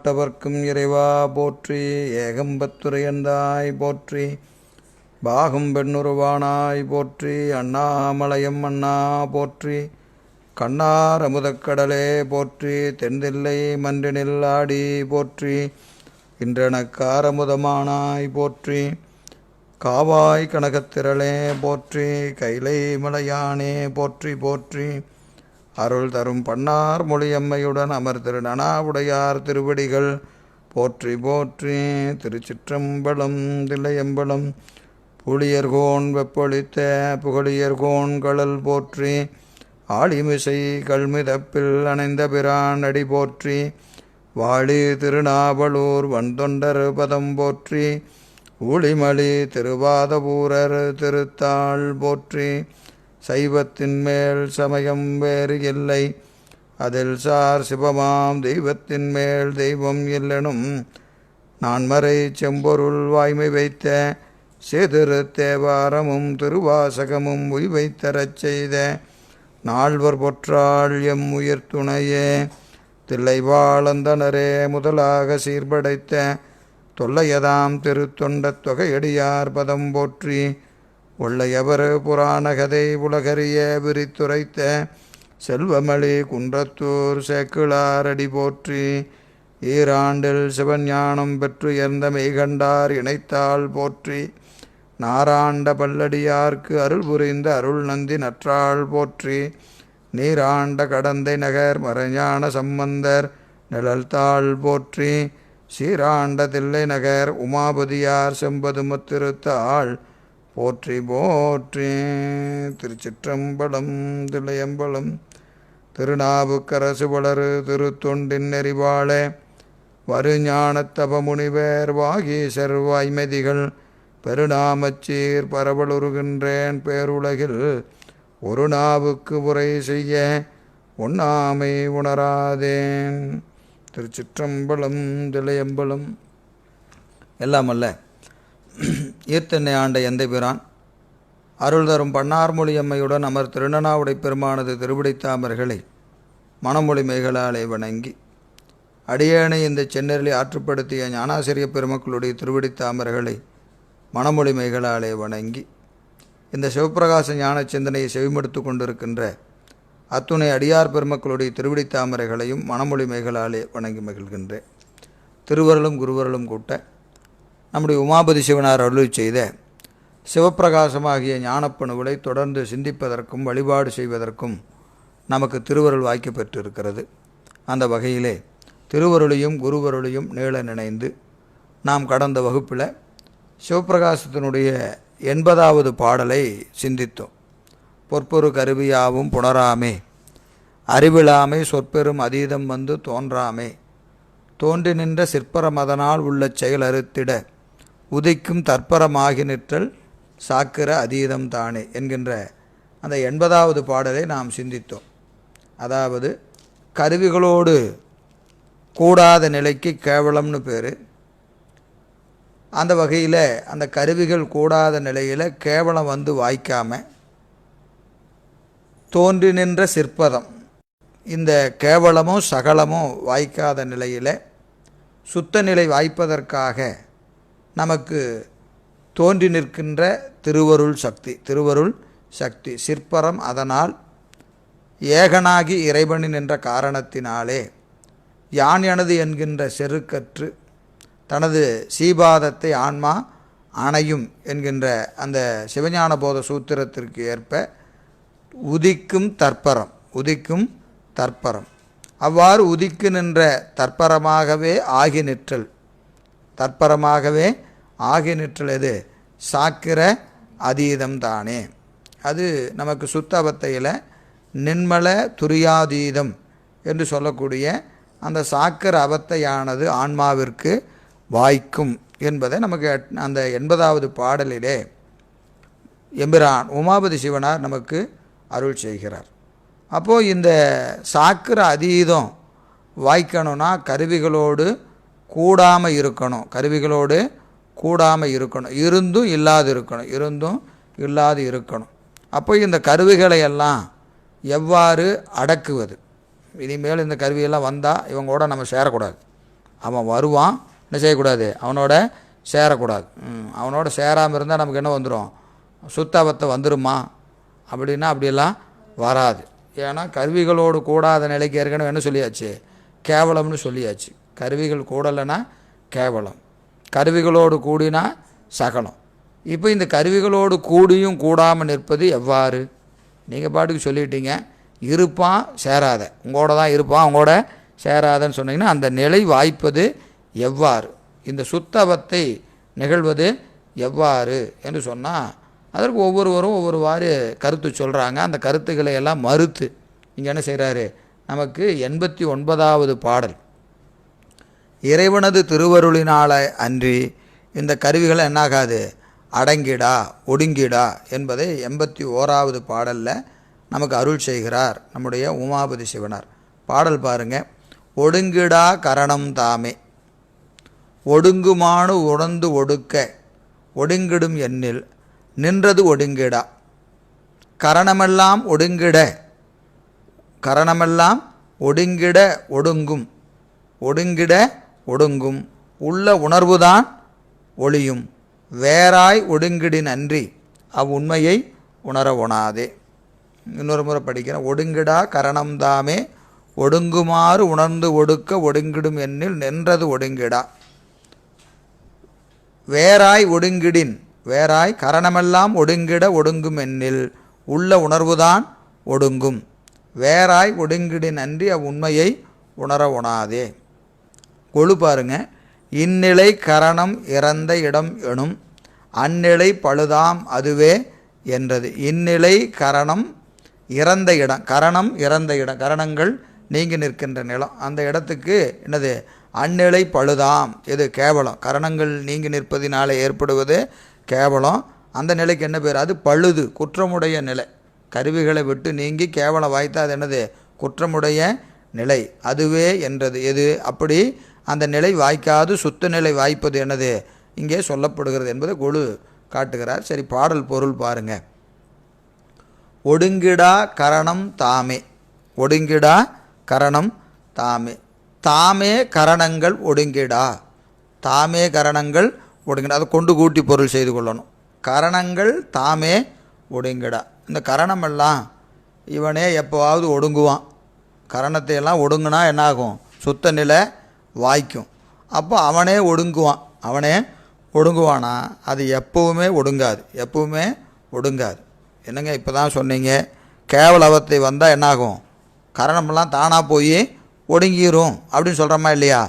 நாட்டவர்க்கும் இறைவா போற்றி. ஏகம்பத்துரையந்தாய் போற்றி. பாகும் பெண்ணுருவானாய் போற்றி. அண்ணாமலையம் அண்ணா போற்றி. கண்ணார் அமுதக்கடலே போற்றி. தென்தில்லை மன்றினில் ஆடி போற்றி. இன்றனக்காரமுதமானாய் போற்றி. காவாய் கனகத்திரளே போற்றி. கைலை மலையானே போற்றி போற்றி. அருள் தரும் பன்னார் மொழியம்மையுடன் அமர் திரு நனாவுடையார் திருவடிகள் போற்றி போற்றி. திருச்சிற்றம்பலம் தில்லையம்பலம். புளியர்கோன் வெப்பொழித்த புகழியர்கோன் கழல் போற்றி. ஆளிமிசை கல்மிதப்பில் அணைந்த பிரான் அடி போற்றி. வாழி திருநாவலூர் வன்தொண்டர் பதம் போற்றி. ஊழிமலி திருவாதபூரர் திருத்தாள் போற்றி. சைவத்தின் மேல் சமயம் வேறு இல்லை, அதில் சார் சிவமாம் தெய்வத்தின் மேல் தெய்வம் இல்லெனும் நான்மறை செம்பொருள் வாய்மை வைத்த சேதிரு தேவாரமும் திருவாசகமும் உய்வைத்தரச் செய்த நால்வர் பொற்றாள் எம் உயிர் துணையே. தில்லைவாழந்தனரே முதலாக சீர்படைத்த தொல்லையதாம் திருத்தொண்ட தொகையடியார் பதம் போற்றி. ஒள்ளையவர் புராணகதை உலகறிய விரித்துரைத்த செல்வமளி குன்றத்தூர் சேக்கிழாரடி போற்றி. ஈராண்டில் சிவஞானம் பெற்றுயர்ந்த மெய்கண்டார் இணைத்தாள் போற்றி. நாராண்ட பல்லடியார்க்கு அருள் புரிந்த அருள் நந்தி நற்றாள் போற்றி. நீராண்ட கடந்தை நகர் மறைஞான சம்பந்தர் நிழல்தாள் போற்றி. சீராண்ட தில்லை நகர் உமாபதியார் செம்பதுமத்திருத்தாள் போற்றி போற்றி. திருச்சிற்றம்பலம் தில்லையம்பலம். திருநாவுக்கரசு வளரு திருத்தொண்டின் நெறிவாழ வருஞானத்தப முனிவர் வாகீசர் வாய்மதிகள் பெருநாமச்சீர் பரவலுருகின்றேன் பேருலகில் ஒரு நாவுக்கு உரை செய்ய உண்ணாமை உணராதேன். திருச்சிற்றம்பலம் தில்லையம்பலம். எல்லாம் அல்ல ஈர்த்தென்னை ஆண்ட எந்தை பிரான் அருள் தரும் பன்னார்மொழியம்மையுடன் அமர் திருநனாவுடை பெருமானது திருவிடைத்தாமர்களை மணமொழி மேகலாலை வணங்கி அடியேனை இந்த சென்னரிலே ஆற்றுப்படுத்திய ஞானாசிரிய பெருமக்களுடைய திருவிடைத்தாமர்களை மணமொழி மேகலாலை வணங்கி இந்த சிவப்பிரகாச ஞான சிந்தனையை செவிமடுத்து கொண்டிருக்கின்ற அத்துணை அடியார் பெருமக்களுடைய திருவிடைத்தாமரைகளையும் மணமொழி மேகலாலே வணங்கி மகிழ்கின்றேன். திருவருளும் குருவருளும் கூட்ட நம்முடைய உமாபதி சிவனார் அருளை செய்த சிவப்பிரகாசமாகிய ஞானப்பணுகளை தொடர்ந்து சிந்திப்பதற்கும் வழிபாடு செய்வதற்கும் நமக்கு திருவருள் வாய்க்க பெற்றிருக்கிறது. அந்த வகையிலே திருவருளையும் குருவருளையும் நீள நினைந்து நாம் கடந்த வகுப்பில் சிவப்பிரகாசத்தினுடைய 80வது பாடலை சிந்தித்தோம். பொற்பொரு கருவியாவும் புணராமே, அறிவிழாமை சொற்பெரும் அதீதம் வந்து தோன்றாமே, தோன்றி நின்ற சிற்பரமதனால் உள்ள செயல் அறுத்திட உதிக்கும் தற்பரமாகி நிற்றல் சாக்கிர அதீதம் தானே என்கின்ற அந்த 80வது பாடலை நாம் சிந்தித்தோம். அதாவது கருவிகளோடு கூடாத நிலைக்கு கேவலம்னு பேர். அந்த வகையில் அந்த கருவிகள் கூடாத நிலையில் கேவலம் வந்து வாய்க்காம தோன்றி நின்ற சிற்பதம், இந்த கேவலமும் சகலமும் வாய்க்காத நிலையில் சுத்த நிலை வாய்ப்பதற்காக நமக்கு தோன்றி நிற்கின்ற திருவருள் சக்தி சிற்பரம். அதனால் ஏகனாகி இறைவனி நின்ற காரணத்தினாலே யான் எனது என்கின்ற செருக்கற்று தனது சீபாதத்தை ஆன்மா அணையும் என்கின்ற அந்த சிவஞான போத சூத்திரத்திற்கு ஏற்ப உதிக்கும் தற்பரம் அவ்வாறு உதிக்கு நின்ற தற்பரமாகவே ஆகி நிற்றல் எது? சாக்கிர அதீதம் தானே. அது நமக்கு சுத்த அவத்தையில் நின்மல துரியாதீதம் என்று சொல்லக்கூடிய அந்த சாக்கிர அவத்தையானது ஆன்மாவிற்கு வாய்க்கும் என்பதை நமக்கு அந்த 80வது பாடலிலே எம்பிரான் உமாபதி சிவனார் நமக்கு அருள் செய்கிறார். அப்போது இந்த சாக்கிர அதீதம் வாய்க்கணும்னா கருவிகளோடு கூடாமல் இருக்கணும், இருந்தும் இல்லாது இருக்கணும். அப்போ இந்த கருவிகளை எல்லாம் எவ்வாறு அடக்குவது? இனிமேல் இந்த கருவியெல்லாம் வந்தால் இவங்களோட நம்ம சேரக்கூடாது, அவன் வருவான், என்ன செய்யக்கூடாது, அவனோட சேரக்கூடாது. அவனோட சேராமல் இருந்தால் நமக்கு என்ன வந்துடும், சுத்தாபத்தை வந்துடுமா அப்படின்னா அப்படியெல்லாம் வராது. ஏன்னா கருவிகளோடு கூடாத நிலைக்கு ஏற்கனவே என்ன சொல்லியாச்சு, கேவலம்னு சொல்லியாச்சு. கருவிகள் கூடலைன்னா கேவலம், கருவிகளோடு கூடினா சகலம். இப்போ இந்த கருவிகளோடு கூடியும் கூடாமல் நிற்பது எவ்வாறு? நீங்கள் பாட்டுக்கு சொல்லிட்டீங்க, இருப்பான் சேராத, உங்களோட தான் இருப்பான் அவங்களோட சேராதன்னு சொன்னீங்கன்னா அந்த நிலை வாய்ப்பது எவ்வாறு, இந்த சுத்தபத்தை நிகழ்வது எவ்வாறு என்று சொன்னால் அதற்கு ஒவ்வொருவரும் ஒவ்வொருவாறு கருத்து சொல்கிறாங்க. அந்த கருத்துக்களை எல்லாம் மறுத்து இங்கே என்ன செய்கிறாரு, நமக்கு 89வது பாடல், இறைவனது திருவருளினால அன்றி இந்த கருவிகள் என்னாகாது, அடங்கிடா ஒடுங்கிடா என்பதை 81வது பாடலில் நமக்கு அருள் செய்கிறார் நம்முடைய உமாபதி சிவனார். பாடல் பாருங்கள், ஒடுங்கிடா கரணம் தாமே ஒடுங்குமானு உணர்ந்து ஒடுக்க ஒடுங்கிடும் எண்ணில் நின்றது ஒடுங்கிடா கரணமெல்லாம் ஒடுங்கிட கரணமெல்லாம் ஒடுங்கிட ஒடுங்கும் ஒடுங்கிட ஒடுங்கும் உள்ள உணர்வுதான் ஒளியும் வேறாய் ஒடுங்கிடின் அன்றி அவ்வுண்மையை உணர ஒணாதே. இன்னொரு முறை படிக்கிறேன், ஒடுங்கிடா கரணம்தாமே ஒடுங்குமாறு உணர்ந்து ஒடுக்க ஒடுங்கிடும் எண்ணில் நின்றது ஒடுங்கிடா வேறாய் ஒடுங்கிடின் வேறாய் கரணமெல்லாம் ஒடுங்கிட ஒடுங்கும் எண்ணில் உள்ள உணர்வுதான் ஒடுங்கும் வேறாய் ஒடுங்கிடின் அன்றி அவ்வுண்மையை உணர ஒணாதே. கொழு பாருங்க, இந்நிலை கரணம் இறந்த இடம் எனும் அந்நிலை பழுதாம் அதுவே என்றது. இந்நிலை கரணம் இறந்த இடம், கரணம் இறந்த இடம், கரணங்கள் நீங்கி நிற்கின்ற நிலம், அந்த இடத்துக்கு என்னது, அந்நிலை பழுதாம், எது கேவலம், கரணங்கள் நீங்கி நிற்பதினாலே ஏற்படுவது கேவலம். அந்த நிலைக்கு என்ன பேர், அது பழுது, குற்றமுடைய நிலை. கருவிகளை விட்டு நீங்கி கேவலம் வாய்த்தா அது என்னது, குற்றமுடைய நிலை, அதுவே என்றது. எது அப்படி அந்த நிலை வாய்க்காது சுத்த நிலை வாய்ப்பது என்னது இங்கே சொல்லப்படுகிறது என்பதை குழு காட்டுகிறார். சரி, பாடல் பொருள் பாருங்க. ஒடுங்கிடா கரணம் தாமே ஒடுங்கிடா கரணம் தாமே தாமே கரணங்கள் ஒடுங்கிடா தாமே கரணங்கள் ஒடுங்கிடா, அதை கொண்டு கூட்டி பொருள் செய்து கொள்ளணும். கரணங்கள் தாமே ஒடுங்கிடா, இந்த கரணமெல்லாம் இவனே எப்போவாவது ஒடுங்குவான். கரணத்தை எல்லாம் ஒடுங்குனா என்னாகும், சுத்த நிலை வாய்க்கும். அப்போ அவனே ஒடுங்குவான், அவனே ஒடுங்குவானா, அது எப்பவுமே ஒடுங்காது, எப்பவுமே ஒடுங்காது. என்னங்க இப்போ தான் சொன்னீங்க, கேவலவத்தை வந்தால் என்னாகும், கரணமெல்லாம் தானாக போய் ஒடுங்கிரும் அப்படின்னு சொல்கிறோமா இல்லையா?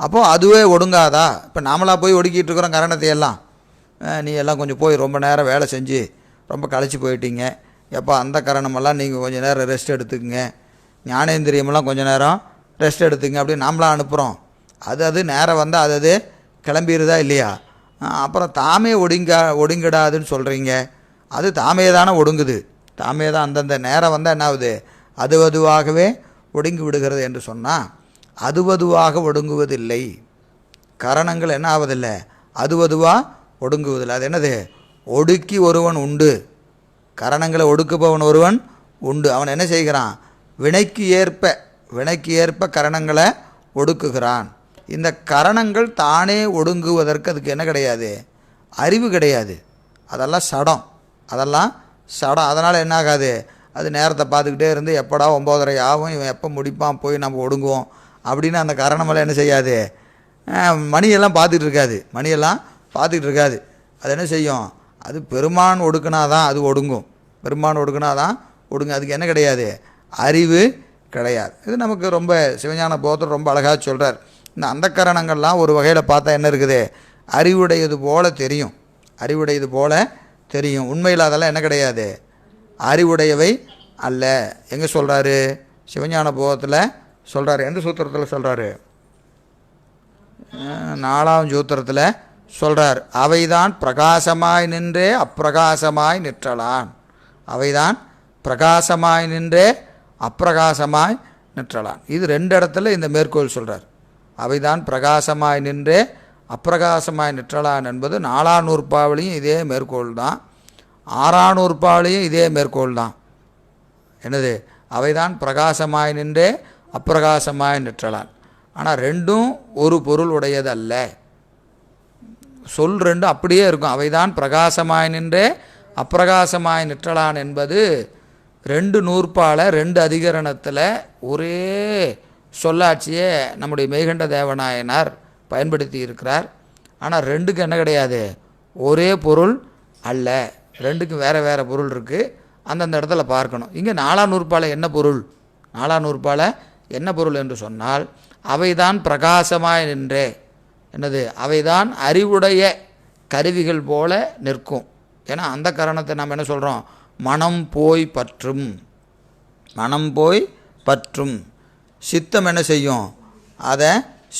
அப்போது அதுவே ஒடுங்காதா? இப்போ நாமளாக போய் ஒடுக்கிட்டு இருக்கிறோம் கரணத்தையெல்லாம். நீ எல்லாம் கொஞ்சம் போய் ரொம்ப நேரம் வேலை செஞ்சு ரொம்ப களைச்சி போயிட்டீங்க, எப்போ அந்த கரணமெல்லாம் நீங்கள் கொஞ்சம் நேரம் ரெஸ்ட் எடுத்துக்குங்க, ஞானேந்திரியமெல்லாம் கொஞ்சம் நேரம் ரெஸ்ட் எடுத்துங்க அப்படின்னு நாமளாக அனுப்புகிறோம். அது நேரம் வந்தால் அது கிளம்பிடுதா இல்லையா? அப்புறம் தாமே ஒடுங்கிடாதுன்னு சொல்கிறீங்க, அது தாமே தானே ஒடுங்குது, தாமே தான் அந்தந்த நேரம் வந்தால் என்ன ஆகுது, அதுவாகவே ஒடுங்கி விடுகிறது என்று சொன்னால் அதுவாக ஒடுங்குவதில்லை. கரணங்கள் என்ன ஆவதில்லை, அதுவாக ஒடுங்குவதில்லை. அது என்னது, ஒடுக்கி ஒருவன் உண்டு, கரணங்களை ஒடுக்குபவன் ஒருவன் உண்டு. அவன் என்ன செய்கிறான், வினைக்கு ஏற்ப கரணங்களை ஒடுக்குகிறான். இந்த கரணங்கள் தானே ஒடுங்குவதற்கு அதுக்கு என்ன கிடையாது, அறிவு கிடையாது. அதெல்லாம் சடம், அதனால் என்ன ஆகாது, அது நேரத்தை பார்த்துக்கிட்டே இருந்து எப்படா 9:30 ஆகும், இவன் எப்போ முடிப்பான், போய் நம்ம ஒடுங்குவோம் அப்படின்னு அந்த கரணமெல்லாம் என்ன செய்யாது, மணியெல்லாம் பார்த்துட்டு இருக்காது. அது என்ன செய்யும், அது பெருமான் ஒடுக்குனாதான் அது ஒடுங்கும், பெருமான் ஒடுக்குனாதான் ஒடுங்கும். அதுக்கு என்ன கிடையாது, அறிவு கிடையாது. இது நமக்கு ரொம்ப சிவஞான போதர் ரொம்ப அழகாக சொல்கிறார். இந்த அந்த கரணங்கள்லாம் ஒரு வகையில் பார்த்தா என்ன இருக்குது, அறிவுடையது போல தெரியும், உண்மையில் அதெல்லாம் என்ன கிடையாது, அறிவுடையவை அல்ல. எங்கே சொல்கிறாரு, சிவஞான போதத்தில் சொல்கிறாரு. எந்த சூத்திரத்தில் சொல்கிறாரு, 4ஆம் சூத்திரத்தில் சொல்கிறார். அவைதான் பிரகாசமாய் நின்றே அப்பிரகாசமாய் நிற்றலான். அவைதான் பிரகாசமாய் நின்றே அப்பிரகாசமாய் நிற்றலான். இது 2 இடத்துல இந்த மேற்கோள் சொல்கிறார். அவைதான் பிரகாசமாய் நின்றே அப்பிரகாசமாய் நிற்றலான் என்பது 4ஆம் நூற்பாவிலையும் இதே மேற்கோள் தான், 6ஆம் நூற்பாவிலையும் இதே மேற்கோள் தான். என்னது, அவைதான் பிரகாசமாய் நின்றே அப்பிரகாசமாய் நிற்றலான். ஆனால் ரெண்டும் ஒரு பொருள் உடையது அல்ல. சொல் ரெண்டும் அப்படியே இருக்கும். அவைதான் பிரகாசமாய் நின்றே அப்பிரகாசமாய் நிற்றலான் என்பது 2 நூற்பால 2 அதிகரணத்தில் ஒரே சொல்லாட்சியே நம்முடைய மெய்கண்ட தேவநாயனார் பயன்படுத்தி இருக்கிறார். ஆனால் 2க்கு என்ன கிடையாது, ஒரே பொருள் அல்ல, 2க்கும் வேறு வேறு பொருள் இருக்குது. அந்தந்த இடத்துல பார்க்கணும். இங்கே 4ஆம் நூற்பால என்ன பொருள், 4ஆம் நூற்பால என்ன பொருள் என்று சொன்னால், அவைதான் பிரகாசமாய் நின்றே, என்னது, அவைதான் அறிவுடைய கருவிகள் போல நிற்கும். ஏன்னா அந்த காரணத்தை நம்ம என்ன சொல்கிறோம், மனம் போய் பற்றும், மனம் போய் பற்றும். சித்தம் என்ன செய்யும், அதை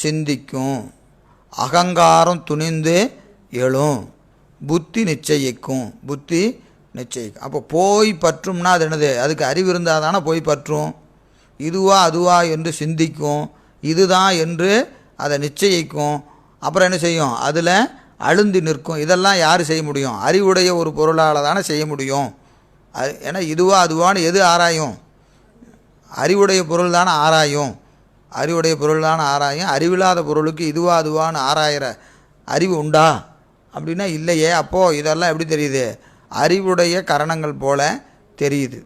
சிந்திக்கும். அகங்காரம் துணிந்து எழும், புத்தி நிச்சயிக்கும், புத்தி நிச்சயிக்கும். அப்போ போய் பற்றும்னா அது என்னது, அதுக்கு அறிவு இருந்தால் தானே போய் பற்றும். இதுவா அதுவா என்று சிந்திக்கும், இதுதான் என்று அதை நிச்சயிக்கும். அப்புறம் என்ன செய்யும், அதில் அழுந்தி நிற்கும். இதெல்லாம் யார் செய்ய முடியும், அறிவுடைய ஒரு பொருளால் தானே செய்ய முடியும். ஏன்னா இதுவா அதுவான்னு எது ஆராயும், அறிவுடைய பொருள் தானே ஆராயும், அறிவுடைய பொருள் தானே ஆராயும். அறிவில்லாத பொருளுக்கு இதுவா அதுவான்னு ஆராயிற அறிவு உண்டா அப்படின்னா இல்லையே. அப்போது இதெல்லாம் எப்படி தெரியுது, அறிவுடைய கரணங்கள் போல தெரியுது,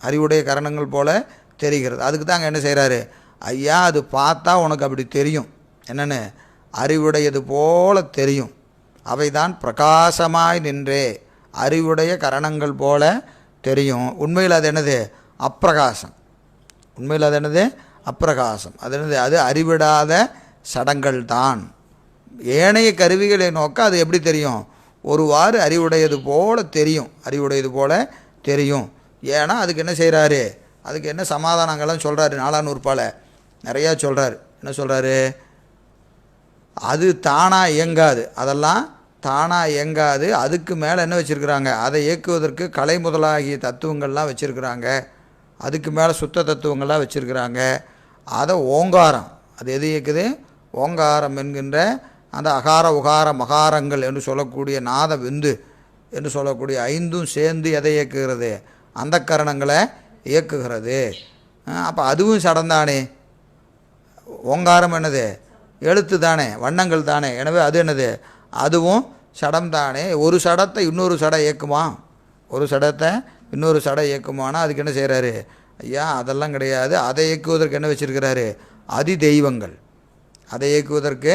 அறிவுடைய கரணங்கள் போல தெரிகிறது. அதுக்கு தான் அங்கே என்ன செய்கிறாரு, ஐயா அது பார்த்தா உனக்கு அப்படி தெரியும், என்னென்னு, அறிவுடையது போல தெரியும். அவைதான் பிரகாசமாய் நின்றே, அறிவுடைய கரணங்கள் போல தெரியும். உண்மையில் அது என்னது, அப்பிரகாசம். உண்மையில் அது என்னது, அப்பிரகாசம். அது என்னது, அது அறிவிடாத சடங்கள் தான். ஏனைய கருவிகளை நோக்க அது எப்படி தெரியும், ஒருவாறு அறிவுடையது போல தெரியும், அறிவுடையது போல தெரியும். ஏன்னா அதுக்கு என்ன செய்கிறாரு, அதுக்கு என்ன சமாதானங்கள்லாம் சொல்கிறாரு, 4ஆம் நூற்பால நிறையா சொல்கிறாரு. என்ன சொல்கிறாரு, அது தானாக இயங்காது, அதெல்லாம் தானாக இயங்காது. அதுக்கு மேலே என்ன வச்சுருக்குறாங்க, அதை இயக்குவதற்கு கலை முதலாகிய தத்துவங்கள்லாம் வச்சுருக்குறாங்க. அதுக்கு மேலே சுத்த தத்துவங்கள்லாம் வச்சுருக்குறாங்க. அதை ஓங்காரம், அது எது இயக்குது, ஓங்காரம் என்கின்ற அந்த அகார உகார மகாரங்கள் என்று சொல்லக்கூடிய நாத விந்து என்று சொல்லக்கூடிய 5ம் சேர்ந்து எதை இயக்குகிறது, அந்த கரணங்களை இயக்குகிறது. அப்போ அதுவும் சடந்தானே. ஓங்காரம் என்னது, எழுத்து தானே, வண்ணங்கள் தானே. எனவே அது என்னது, அதுவும் சடம் தானே. ஒரு சடத்தை இன்னொரு சடை இயக்குமா, ஒரு சடத்தை இன்னொரு சடை இயக்குமானா அதுக்கு என்ன செய்கிறாரு, ஐயா அதெல்லாம் கிடையாது. அதை இயக்குவதற்கு என்ன வச்சுருக்கிறாரு, அதி தெய்வங்கள். அதை இயக்குவதற்கு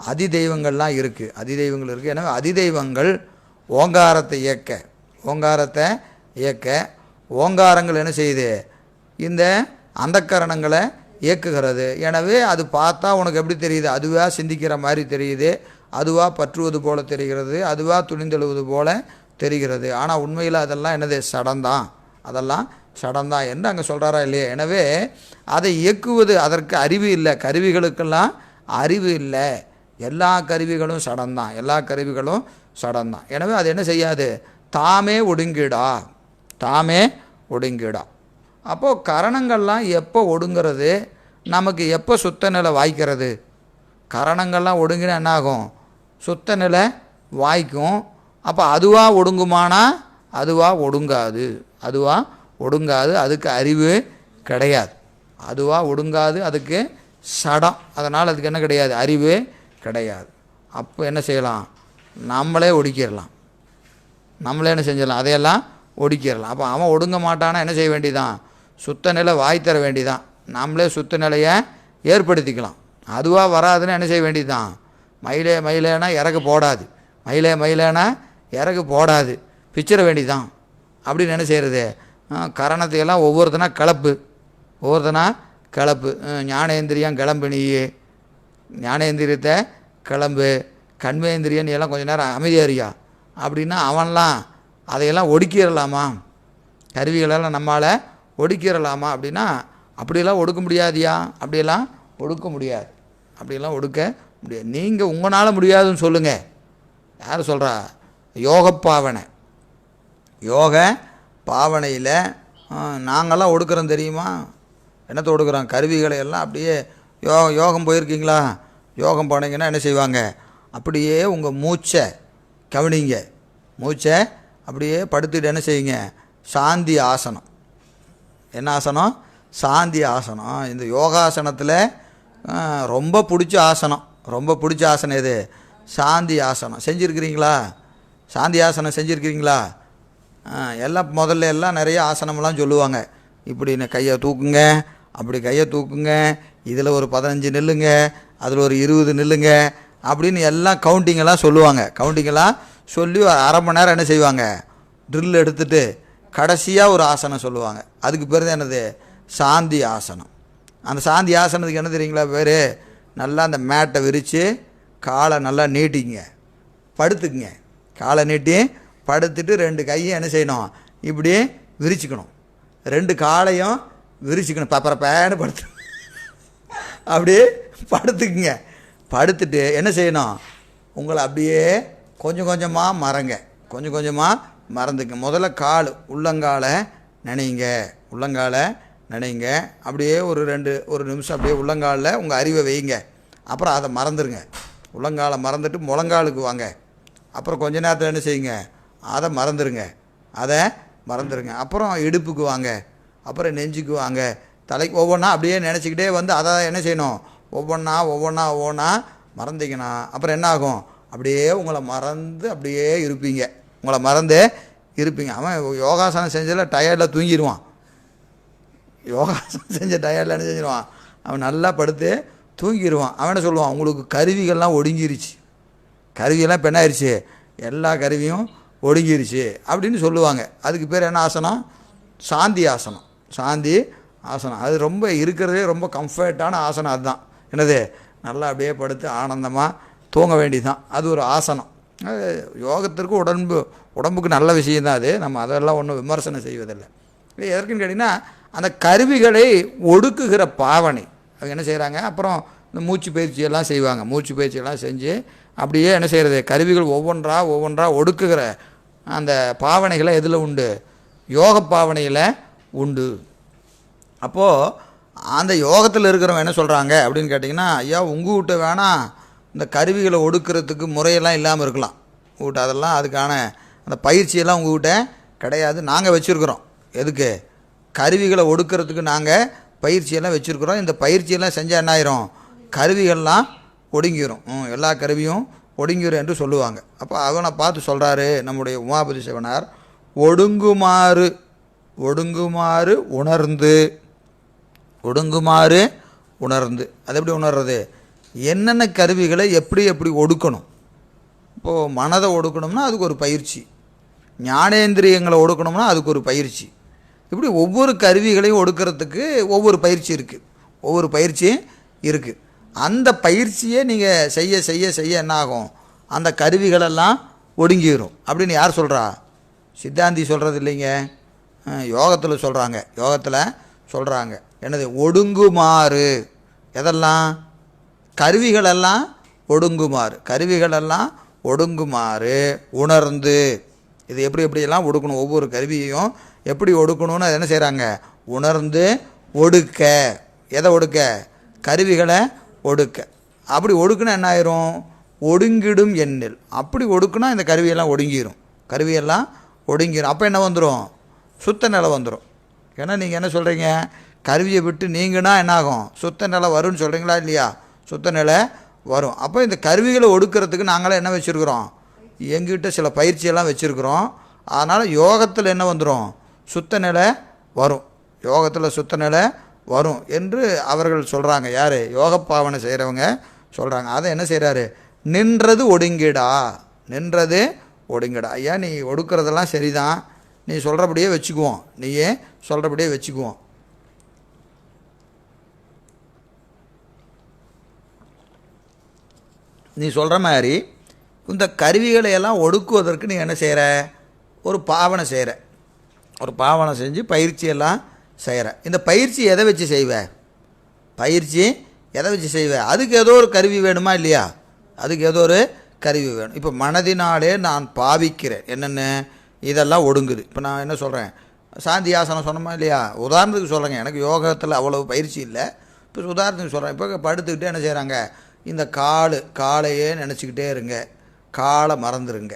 அதி தெய்வங்கள்லாம் இருக்குது, அதி தெய்வங்கள் இருக்குது. எனவே அதி தெய்வங்கள் ஓங்காரத்தை இயக்க, ஓங்காரத்தை இயக்க, ஓங்காரங்கள் என்ன செய்யுது, இந்த அந்தக்கரணங்களை இயக்குகிறது. எனவே அது பார்த்தா உனக்கு எப்படி தெரியுது, அதுவாக சிந்திக்கிற மாதிரி தெரியுது, அதுவாக பற்றுவது போல தெரிகிறது, அதுவாக துணிந்தெழுவது போல தெரிகிறது. ஆனால் உண்மையில் அதெல்லாம் என்னது, சடந்தான், அதெல்லாம் சடந்தான் என்று அங்கே சொல்கிறாரா இல்லையா. எனவே அதை இயக்குவது, அதற்கு அறிவு இல்லை, கருவிகளுக்கெல்லாம் அறிவு இல்லை. எல்லா கருவிகளும் சடந்தான், எல்லா கருவிகளும் சடந்தான். எனவே அது என்ன செய்யாது, தாமே ஒடுங்கிடா, தாமே ஒடுங்கிடா. அப்போது கரணங்கள்லாம் எப்போ ஒடுங்கிறது, நமக்கு எப்போ சுத்த நிலை வாய்க்கிறது. கரணங்கள்லாம் ஒடுங்கினா என்னாகும், சுத்த நிலை வாய்க்கும். அப்போ அதுவாக ஒடுங்குமானா அதுவாக ஒடுங்காது, அதுவாக ஒடுங்காது, அதுக்கு அறிவு கிடையாது. அதுவாக ஒடுங்காது, அதுக்கு சடம், அதனால் அதுக்கு என்ன கிடையாது, அறிவு கிடையாது. அப்போ என்ன செய்யலாம், நம்மளே ஒடுக்கிடலாம், நம்மளே என்ன செஞ்சிடலாம், அதையெல்லாம் ஒடுக்கிடலாம். அப்போ அவன் ஒடுங்க மாட்டானா என்ன செய்ய வேண்டியதான், சுத்த நிலை வாய் தர வேண்டிதான். நம்மளே சுத்த நிலையை ஏற்படுத்திக்கலாம். அதுவாக வராதுன்னு என்ன செய்ய வேண்டியதுதான், மயிலே மயிலேனா இறகு போடாது, மயிலே மயிலேனா இறகு போடாது, பிச்சிட வேண்டிதான். அப்படின்னு என்ன செய்கிறது, கரணத்தையெல்லாம் ஒவ்வொருத்தனா கிளப்பு, ஒவ்வொருத்தனா கிளப்பு. ஞானேந்திரியம் கிளம்பு, நீ ஞானேந்திரியத்தை கிளம்பு, கண்மேந்திரியன் எல்லாம் கொஞ்சம் நேரம் அமைதியாரியா அப்படின்னா அவன்லாம் அதையெல்லாம் ஒடுக்கிடலாமா, கருவிகளெல்லாம் நம்மளால் ஒடுக்கிடலாமா அப்படின்னா அப்படியெல்லாம் ஒடுக்க முடியாதியா, அப்படியெல்லாம் ஒடுக்க முடியாது, அப்படியெல்லாம் ஒடுக்க முடியாது. நீங்கள் உங்களால் முடியாதுன்னு சொல்லுங்கள். யார் சொல்கிறா, யோக பாவனை, யோக பாவனையில் நாங்கள்லாம் ஒடுக்குறோம் தெரியுமா, என்னத்தை ஒடுக்குறோம், கருவிகளை எல்லாம். அப்படியே யோகம் போயிருக்கீங்களா, யோகம் போனீங்கன்னா என்ன செய்வாங்க, அப்படியே உங்கள் மூச்சை கவனிங்க, மூச்சை அப்படியே படுத்துட்டு என்ன செய்யுங்க, சாந்தி ஆசனம். என்ன ஆசனம், சாந்தி ஆசனம். இந்த யோகாசனத்தில் ரொம்ப பிடிச்ச ஆசனம், ரொம்ப பிடிச்ச ஆசனம் எது? சாந்தி ஆசனம். செஞ்சுருக்கிறீங்களா? சாந்தி ஆசனம் செஞ்சுருக்கிறீங்களா? எல்லாம் முதல்ல எல்லாம் நிறைய ஆசனமெல்லாம் சொல்லுவாங்க. இப்படி கையை தூக்குங்க, அப்படி கையை தூக்குங்க, இதில் ஒரு 15 நில்லுங்க, அதில் ஒரு 20 நில்லுங்க அப்படின்னு எல்லாம் கவுண்டிங்கெல்லாம் சொல்லுவாங்க. கவுண்டிங்கெல்லாம் சொல்லி ஒரு அரை மணி நேரம் என்ன செய்வாங்க, ட்ரில் எடுத்துகிட்டு கடைசியாக ஒரு ஆசனம் சொல்லுவாங்க. அதுக்கு பேர் தான் என்னது? சாந்தி ஆசனம். அந்த சாந்தி ஆசனத்துக்கு என்ன தெரியுங்களா பேர்? நல்லா அந்த மேட்டை விரித்து காலை நல்லா நீட்டிங்க, படுத்துக்குங்க. காலை நீட்டி படுத்துட்டு 2 கையும் என்ன செய்யணும், இப்படி விரிச்சுக்கணும். 2 காலையும் விரிச்சுக்கணும். பேன்னு படுத்து அப்படியே படுத்துக்குங்க. படுத்துட்டு என்ன செய்யணும், உங்களை அப்படியே கொஞ்சம் கொஞ்சமாக மறங்க, கொஞ்சம் கொஞ்சமாக மறந்துங்க. முதல்ல கால் உள்ளங்காலை நினைங்க, உள்ளங்காலை நினைங்க. அப்படியே ஒரு நிமிஷம் அப்படியே உள்ளங்காலில் உங்கள் அறிவை வைங்க. அப்புறம் அதை மறந்துடுங்க. உள்ளங்காலை மறந்துட்டு முழங்காலுக்கு வாங்க. அப்புறம் கொஞ்ச நேரத்தில் என்ன செய்யுங்க, அதை மறந்துடுங்க, அதை மறந்துடுங்க. அப்புறம் இடுப்புக்கு வாங்க, அப்புறம் நெஞ்சுக்கு வாங்க, தலைக்கு ஒவ்வொன்றா அப்படியே நினச்சிக்கிட்டே வந்து அதை என்ன செய்யணும், ஒவ்வொன்றா மறந்தீங்கன்னா அப்புறம் என்ன ஆகும், அப்படியே உங்களை மறந்து அப்படியே இருப்பீங்க, உங்களை மறந்து இருப்பீங்க. அவன் யோகாசனம் செஞ்சதில் டயர்டில் தூங்கிடுவான். யோகாசனம் செஞ்ச டயர்டில் என்ன செஞ்சிடுவான், அவன் நல்லா படுத்து தூங்கிடுவான். அவன் என்ன சொல்லுவான், உங்களுக்கு கருவிகள்லாம் ஒடுங்கிருச்சு, கருவியெல்லாம் இப்போ என்ன ஆயிடுச்சு, எல்லா கருவியும் ஒடுங்கிருச்சு அப்படின்னு சொல்லுவாங்க. அதுக்கு பேர் என்ன ஆசனம்? சாந்தி ஆசனம். சாந்தி ஆசனம் அது ரொம்ப இருக்கிறதே ரொம்ப கம்ஃபர்ட்டான ஆசனம். அதுதான் என்னது, நல்லா அப்படியே படுத்து ஆனந்தமாக தூங்க வேண்டியதுதான். அது ஒரு ஆசனம். அது யோகத்திற்கு உடம்புக்கு நல்ல விஷயந்தான். அது நம்ம அதெல்லாம் ஒன்றும் விமர்சனம் செய்வதில்லை. இது எதற்குன்னு கேட்டிங்கன்னா, அந்த கருவிகளை ஒடுக்குகிற பாவனை அவங்க என்ன செய்கிறாங்க. அப்புறம் இந்த மூச்சு பயிற்சியெல்லாம் செய்வாங்க. மூச்சு பயிற்சியெல்லாம் செஞ்சு அப்படியே என்ன செய்கிறது, கருவிகள் ஒவ்வொன்றா ஒடுக்குகிற அந்த பாவனைகளை எதில் உண்டு? யோக பாவனையில் உண்டு. அப்போது அந்த யோகத்தில் இருக்கிறவங்க என்ன சொல்கிறாங்க அப்படின்னு கேட்டிங்கன்னா, ஐயா உங்கள்கிட்ட வேணால் இந்த கருவிகளை ஒடுக்கிறதுக்கு முறையெல்லாம் இல்லாமல் இருக்கலாம். உங்கள்கிட்ட அதெல்லாம் அதுக்கான அந்த பயிற்சியெல்லாம் உங்கள்கிட்ட கிடையாது. நாங்கள் வச்சுருக்குறோம். எதுக்கு? கருவிகளை ஒடுக்கிறதுக்கு நாங்கள் பயிற்சியெல்லாம் வச்சுருக்குறோம். இந்த பயிற்சியெல்லாம் செஞ்சால் என்ன ஆயிரும், கருவிகள்லாம் ஒடுங்கிடும், எல்லா கருவியும் ஒடுங்கிடும் என்று சொல்லுவாங்க. அப்போ அவனை பார்த்து சொல்கிறாரு நம்முடைய உமாபதி சிவனார், ஒடுங்குமாறு உணர்ந்து. அது எப்படி உணர்றது? என்னென்ன கருவிகளை எப்படி ஒடுக்கணும். இப்போது மனதை ஒடுக்கணும்னா அதுக்கு ஒரு பயிற்சி, ஞானேந்திரியங்களை ஒடுக்கணும்னா அதுக்கு ஒரு பயிற்சி. இப்படி ஒவ்வொரு கருவிகளையும் ஒடுக்கிறதுக்கு ஒவ்வொரு பயிற்சி இருக்குது. அந்த பயிற்சியை நீங்கள் செய்ய என்ன ஆகும், அந்த கருவிகளெல்லாம் ஒடுங்கிடும் அப்படின்னு யார் சொல்கிறா? சித்தாந்தி சொல்கிறது இல்லைங்க, யோகத்தில் சொல்கிறாங்க. என்னது? ஒடுங்குமாறு. எதெல்லாம்? கருவிகளெல்லாம் ஒடுங்குமாறு உணர்ந்து. இது எப்படியெல்லாம் ஒடுக்கணும், ஒவ்வொரு கருவியையும் எப்படி ஒடுக்கணும்னு அது என்ன செய்கிறாங்க, உணர்ந்து ஒடுக்க. எதை ஒடுக்க? கருவிகளை ஒடுக்க. அப்படி ஒடுக்குனா என்ன ஆயிரும், ஒடுங்கிடும் எண்ணில். அப்படி ஒடுக்குனா இந்த கருவியெல்லாம் ஒடுங்கிடும். அப்போ என்ன வந்துடும், சுத்த நிலை வந்துடும். ஏன்னா நீங்கள் என்ன சொல்கிறீங்க, கருவியை விட்டு நீங்கன்னா என்ன ஆகும், சுத்த நிலை வரும்னு சொல்கிறீங்களா இல்லையா? சுத்த நிலை வரும். அப்போ இந்த கருவிகளை ஒடுக்கிறதுக்கு நாங்களாம் என்ன வச்சுருக்குறோம், எங்கிட்ட சில பயிற்சியெல்லாம் வச்சுருக்குறோம். அதனால் யோகத்தில் என்ன வந்துடும், சுத்த நிலை வரும். யோகத்தில் சுத்த நிலை வரும் என்று அவர்கள் சொல்கிறாங்க. யார்? யோக பாவனை செய்கிறவங்க சொல்கிறாங்க. அதை என்ன செய்கிறாரு, நின்றது ஒடுங்கிடா. ஐயா நீ ஒடுக்கிறதெல்லாம் சரிதான், நீ சொல்கிறபடியே வச்சுக்குவோம், நீ சொல்கிற மாதிரி இந்த கருவிகளை எல்லாம் ஒடுக்குவதற்கு நீ என்ன செய்கிற, ஒரு பாவனை செஞ்சு பயிற்சியெல்லாம் செய்கிற. இந்த பயிற்சி எதை வச்சு செய்வ? அதுக்கு ஏதோ ஒரு கருவி வேணுமா இல்லையா? இப்போ மனதினாலே நான் பாவிக்கிறேன் என்னென்ன, இதெல்லாம் ஒடுங்குது. இப்போ நான் என்ன சொல்கிறேன், சாந்தி ஆசனம் சொன்னோமா இல்லையா? உதாரணத்துக்கு சொல்கிறேங்க, எனக்கு யோகத்தில் அவ்வளவு பயிற்சி இல்லை. இப்போ உதாரணத்துக்கு சொல்கிறேன். இப்போ படுத்துக்கிட்டே என்ன செய்கிறாங்க, இந்த காலையே நினச்சிக்கிட்டே இருங்க, காலை மறந்துடுங்க.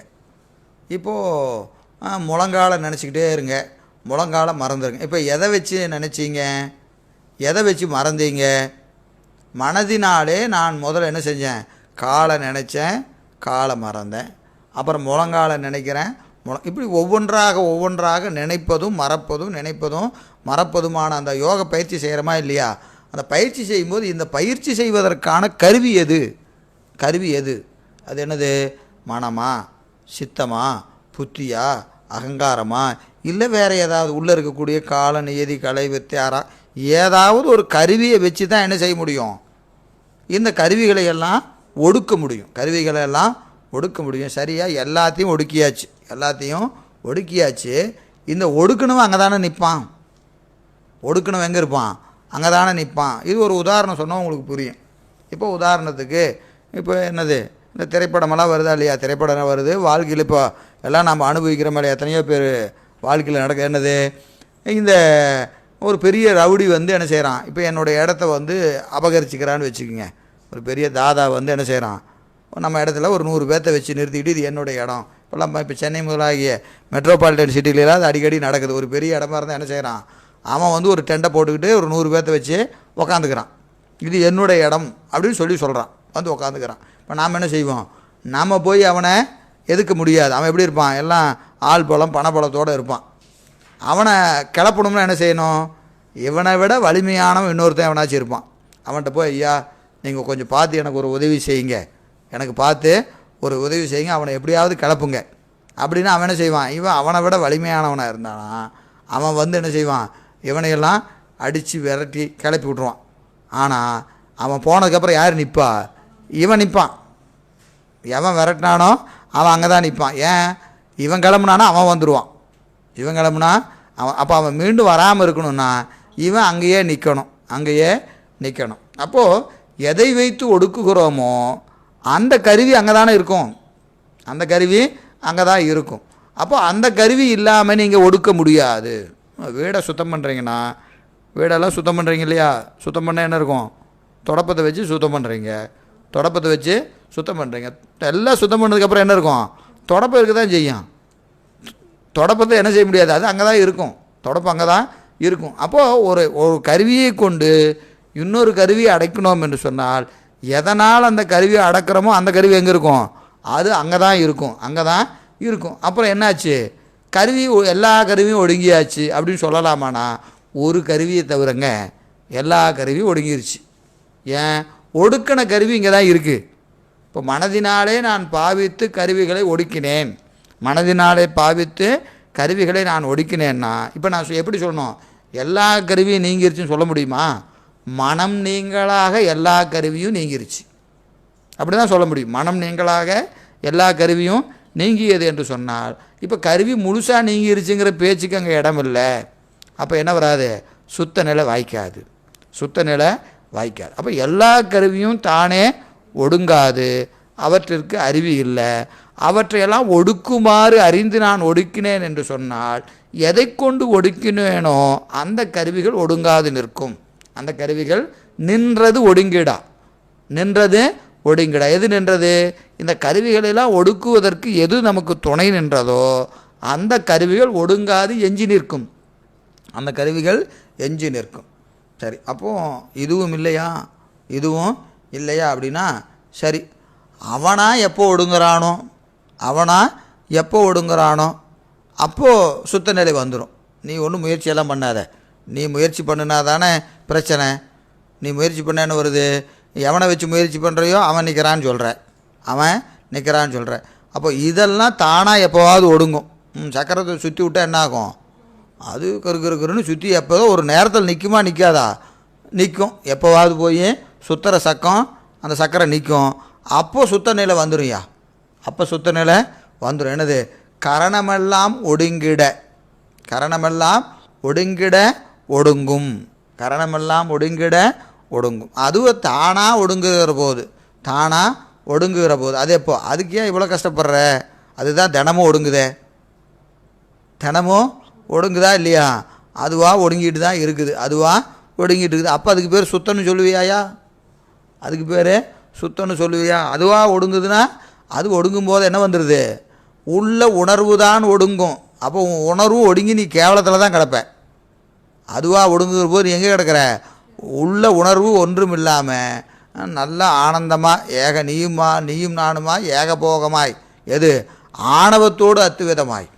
இப்போது முழங்காலை நினச்சிக்கிட்டே இருங்க, முழங்காலை மறந்துடுங்க. இப்போ எதை வச்சு நினச்சிங்க, எதை வச்சு மறந்தீங்க? மனதினாலே நான் முதல்ல என்ன செஞ்சேன், காலை நினச்சேன், காலை மறந்தேன், அப்புறம் முழங்காலை நினைக்கிறேன், இப்படி ஒவ்வொன்றாக நினைப்பதும் மறப்பதுமான அந்த யோக பயிற்சி செய்கிறோமா இல்லையா? அந்த பயிற்சி செய்யும்போது இந்த பயிற்சி செய்வதற்கான கருவி எது? அது என்னது? மனமா, சித்தமா, புத்தியா, அகங்காரமா, இல்லை வேறு ஏதாவது உள்ளே இருக்கக்கூடிய கால நியதி கலை வித்தியாரா, ஏதாவது ஒரு கருவியை வச்சு தான் என்ன செய்ய முடியும்? இந்த கருவிகளை எல்லாம் ஒடுக்க முடியும். சரியாக எல்லாத்தையும் ஒடுக்கியாச்சு. இந்த ஒடுக்கணும் அங்கே தானே நிற்பான். ஒடுக்கணும் எங்கே இருப்பான்? அங்கே தானே நிற்பான். இது ஒரு உதாரணம் சொன்னால் உங்களுக்கு புரியும். இப்போ உதாரணத்துக்கு என்னது, இந்த திரைப்படமெல்லாம் வருதா இல்லையா? திரைப்படம் வருது. வாழ்க்கையில் இப்போ எல்லாம் நம்ம அனுபவிக்கிற மாதிரி எத்தனையோ பேர் வாழ்க்கையில் நடக்க என்னது, இந்த ஒரு பெரிய ரவுடி என்ன செய்கிறான், இப்போ என்னோடய இடத்த அபகரிச்சிக்கிறான்னு வச்சுக்கோங்க. ஒரு பெரிய தாதா என்ன செய்கிறான், நம்ம இடத்துல ஒரு 100 பேர்த்த வச்சு நிறுத்திக்கிட்டு இது என்னுடைய இடம். இப்போல்லாம் இப்போ சென்னை முதலாகிய மெட்ரோபாலிட்டன் சிட்டிலெலாம் அது அடிக்கடி நடக்குது. ஒரு பெரிய இடமா இருந்தால் என்ன செய்கிறான், அவன் ஒரு டெண்டை போட்டுக்கிட்டு ஒரு 100 பேர்த்த வச்சு உக்காந்துக்கிறான். இது என்னுடைய இடம் அப்படின்னு சொல்கிறான், உக்காந்துக்கிறான். இப்போ நாம் என்ன செய்வோம், நாம் போய் அவனை எதுக்க முடியாது. அவன் எப்படி இருப்பான், எல்லாம் ஆள் பலம் பணபலத்தோடு இருப்பான். அவனை கிளப்பணும்னா என்ன செய்யணும், இவனை விட வலிமையானவன் இன்னொருத்தன் எவனாச்சும் இருப்பான். அவன்கிட்ட போய், ஐயா நீங்கள் கொஞ்சம் பார்த்து எனக்கு ஒரு உதவி செய்யுங்க, அவனை எப்படியாவது கிளப்புங்க அப்படின்னு அவன் என்ன செய்வான். அவனை விட வலிமையானவனாக இருந்தானா அவன் என்ன செய்வான், இவனையெல்லாம் அடித்து விரட்டி கிளப்பி விட்ருவான். ஆனால் அவன் போனதுக்கப்புறம் யார் நிற்பா, இவன் நிற்பான். எவன் விரட்டினானோ அவன் அங்கே தான் நிற்பான். ஏன், இவன் கிளம்புனானா அவன் வந்துடுவான். இவன் கிளம்புனா அவன், அப்போ அவன் மீண்டும் வராமல் இருக்கணும்னா இவன் அங்கேயே நிற்கணும். அப்போது எதை வைத்து ஒடுக்குகிறோமோ அந்த கருவி அங்கே தானே இருக்கும். அப்போ அந்த கருவி இல்லாமல் நீங்கள் ஒடுக்க முடியாது. வீடை சுத்தம் பண்ணுறீங்கன்னா, வீடெல்லாம் சுத்தம் பண்ணுறீங்க இல்லையா? சுத்தம் பண்ணால் என்ன இருக்கும், தொடப்பத்தை வச்சு சுத்தம் பண்ணுறீங்க. எல்லாம் சுத்தம் பண்ணதுக்கப்புறம் என்ன இருக்கும், தொடப்பம் இருக்க தான் செய்யும். தொடப்பத்தை என்ன செய்ய முடியாது, அது அங்கே தான் இருக்கும். தொடப்பம் அங்கே தான் இருக்கும். அப்போது ஒரு கருவியை கொண்டு இன்னொரு கருவியை அடைக்கணும் என்று சொன்னால், எதனால் அந்த கருவியை அடக்கிறோமோ அந்த கருவி எங்கே இருக்கும், அது அங்கே தான் இருக்கும். அப்புறம் என்னாச்சு, எல்லா கருவியும் ஒடுங்கியாச்சு அப்படின்னு சொல்லலாமானா, ஒரு கருவியை தவிரங்க எல்லா கருவியும் ஒடுங்கிருச்சு. ஏன், ஒடுக்கின கருவி இங்கே தான் இருக்குது. இப்போ மனதினாலே நான் பாவித்து கருவிகளை ஒடுக்கினேன்னா இப்போ நான் எப்படி சொல்லணும், எல்லா கருவியும் நீங்கிருச்சுன்னு சொல்ல முடியுமா? மனம் நீங்களாக எல்லா கருவியும் நீங்கிருச்சு, அப்படி தான் சொல்ல முடியும். மனம் நீங்களாக எல்லா கருவியும் நீங்கியது என்று சொன்னால், இப்போ கருவி முழுசாக நீங்கிருச்சுங்கிற பேச்சுக்கு அங்கே இடம் இல்லை. அப்போ என்ன வராது, சுத்த நிலை வாய்க்காது. அப்போ எல்லா கருவியும் தானே ஒடுங்காது, அவற்றிற்கு அறிவு இல்லை. அவற்றையெல்லாம் ஒடுக்குமாறு அறிந்து நான் ஒடுக்கினேன் என்று சொன்னால், எதை கொண்டு ஒடுக்கினேனோ அந்த கருவிகள் ஒடுங்காது நிற்கும். அந்த கருவிகள் நின்றது ஒடுங்கிடா. எது நின்றது, இந்த கருவிகளெல்லாம் ஒடுக்குவதற்கு எது நமக்கு துணை நின்றதோ அந்த கருவிகள் ஒடுங்காது எஞ்சி நிற்கும். சரி, அப்போது இதுவும் இல்லையா அப்படின்னா சரி, அவனா எப்போ ஒடுங்குறானோ அப்போது சுத்த நிலை வந்துடும். நீ ஒன்றும் முயற்சியெல்லாம் பண்ணாத. நீ முயற்சி பண்ணினா தானே பிரச்சனை. நீ முயற்சி பண்ண என்ன வருது, எவனை வச்சு முயற்சி பண்ணுறையோ அவன் நிற்கிறான்னு சொல்கிற. அப்போ இதெல்லாம் தானாக எப்போவாவது ஒடுங்கும். சக்கரத்தை சுற்றி விட்டால் என்ன ஆகும், அது கருன்னு சுற்றி எப்போதோ ஒரு நேரத்தில் நிற்காதா, நிற்கும். எப்போவாவது போய் சுற்றுற அந்த சக்கரை நிற்கும். அப்போது சுத்த நிலை வந்துடும்யா. என்னது, கரணமெல்லாம் ஒடுங்கும். அதுவும் தானாக ஒடுங்குகிற போது அது எப்போ, அதுக்கு ஏன் இவ்வளோ கஷ்டப்படுற, அதுதான் தினமும் ஒடுங்குதா இல்லையா? அதுவாக ஒடுங்கிட்டு தான் இருக்குது. அப்போ அதுக்கு பேர் சுத்தம்னு சொல்லுவியாயா? அதுவாக ஒடுங்குதுன்னா, அது ஒடுங்கும் போது என்ன வந்துடுது, உள்ள உணர்வு தான் ஒடுங்கும். அப்போ உணர்வும் ஒடுங்கி நீ கேவலத்தில் தான் கிடப்ப. அதுவாக ஒடுங்குகிற போது நீ எங்கே கிடக்கிற, உள்ள உணர்வு ஒன்றும் இல்லாமல் நல்ல ஆனந்தமாக நீயும் நானுமா ஏகபோகமாய் எது ஆணவத்தோடு அத்துவிதமாய்.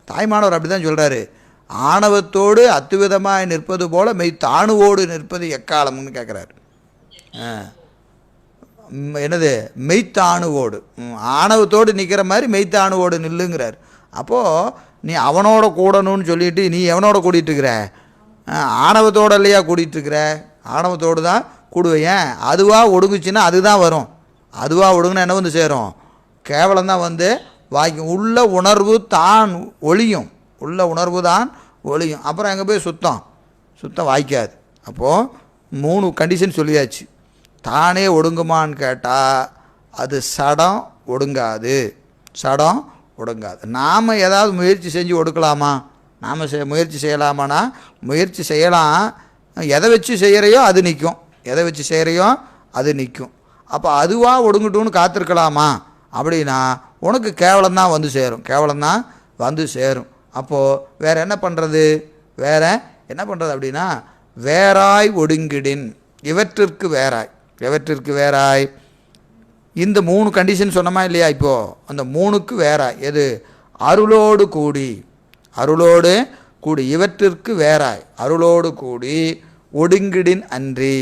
தாய்மானவர் அப்படி தான் சொல்கிறாரு. ஆணவத்தோடு அத்துவிதமாய் நிற்பது போல மெய்த்தாணுவோடு நிற்பது எக்காலம்னு கேட்குறாரு. என்னது மெய்த்தாணுவோடு, ஆணவத்தோடு நிற்கிற மாதிரி மெய்த்தாணுவோடு நில்லுங்கிறார். அப்போது நீ அவனோட கூடணும்னு சொல்லிட்டு நீ எவனோட கூட்டிகிட்ருக்கிற? ஆணவத்தோடு இல்லையா கூட்டிகிட்ருக்கிற? ஆணவத்தோடு தான் கூடுவேன். அதுவாக ஒடுங்குச்சுன்னா அதுதான் வரும். அதுவாக ஒடுங்குன்னா என்ன வந்து சேரும்? கேவலம்தான் வந்து வாய்க்கும். உள்ள உணர்வு தான் ஒளியும், உள்ள உணர்வு தான் ஒளியும். அப்புறம் எங்கே போய் சுத்தம் வாய்க்காது. அப்போது 3 கண்டிஷன் சொல்லியாச்சு. தானே ஒடுங்குமான்னு கேட்டால் அது சடம் ஒடுங்காது, சடம் ஒடுங்காது. நாம் ஏதாவது முயற்சி செஞ்சு ஒடுக்கலாமா? நாம் முயற்சி செய்யலாமான்னா முயற்சி செய்யலாம். எதை வச்சு செய்கிறையோ அது நிற்கும், எதை வச்சு செய்கிறையோ அது நிற்கும். அப்போ அதுவாக ஒடுங்கட்டும்னு காத்திருக்கலாமா? அப்படின்னா உனக்கு கேவலம்தான் வந்து சேரும், கேவலம்தான் வந்து சேரும். அப்போது வேறு என்ன பண்ணுறது? அப்படின்னா வேறாய் ஒடுங்கிடின் இவற்றிற்கு வேறாய். இந்த 3 கண்டிஷன் சொன்னமா இல்லையா? இப்போது அந்த 3க்கு வேறாய் எது? அருளோடு கூடி இவற்றிற்கு வேறாய், அருளோடு கூடி ஒடுங்கிடின் அன்றி.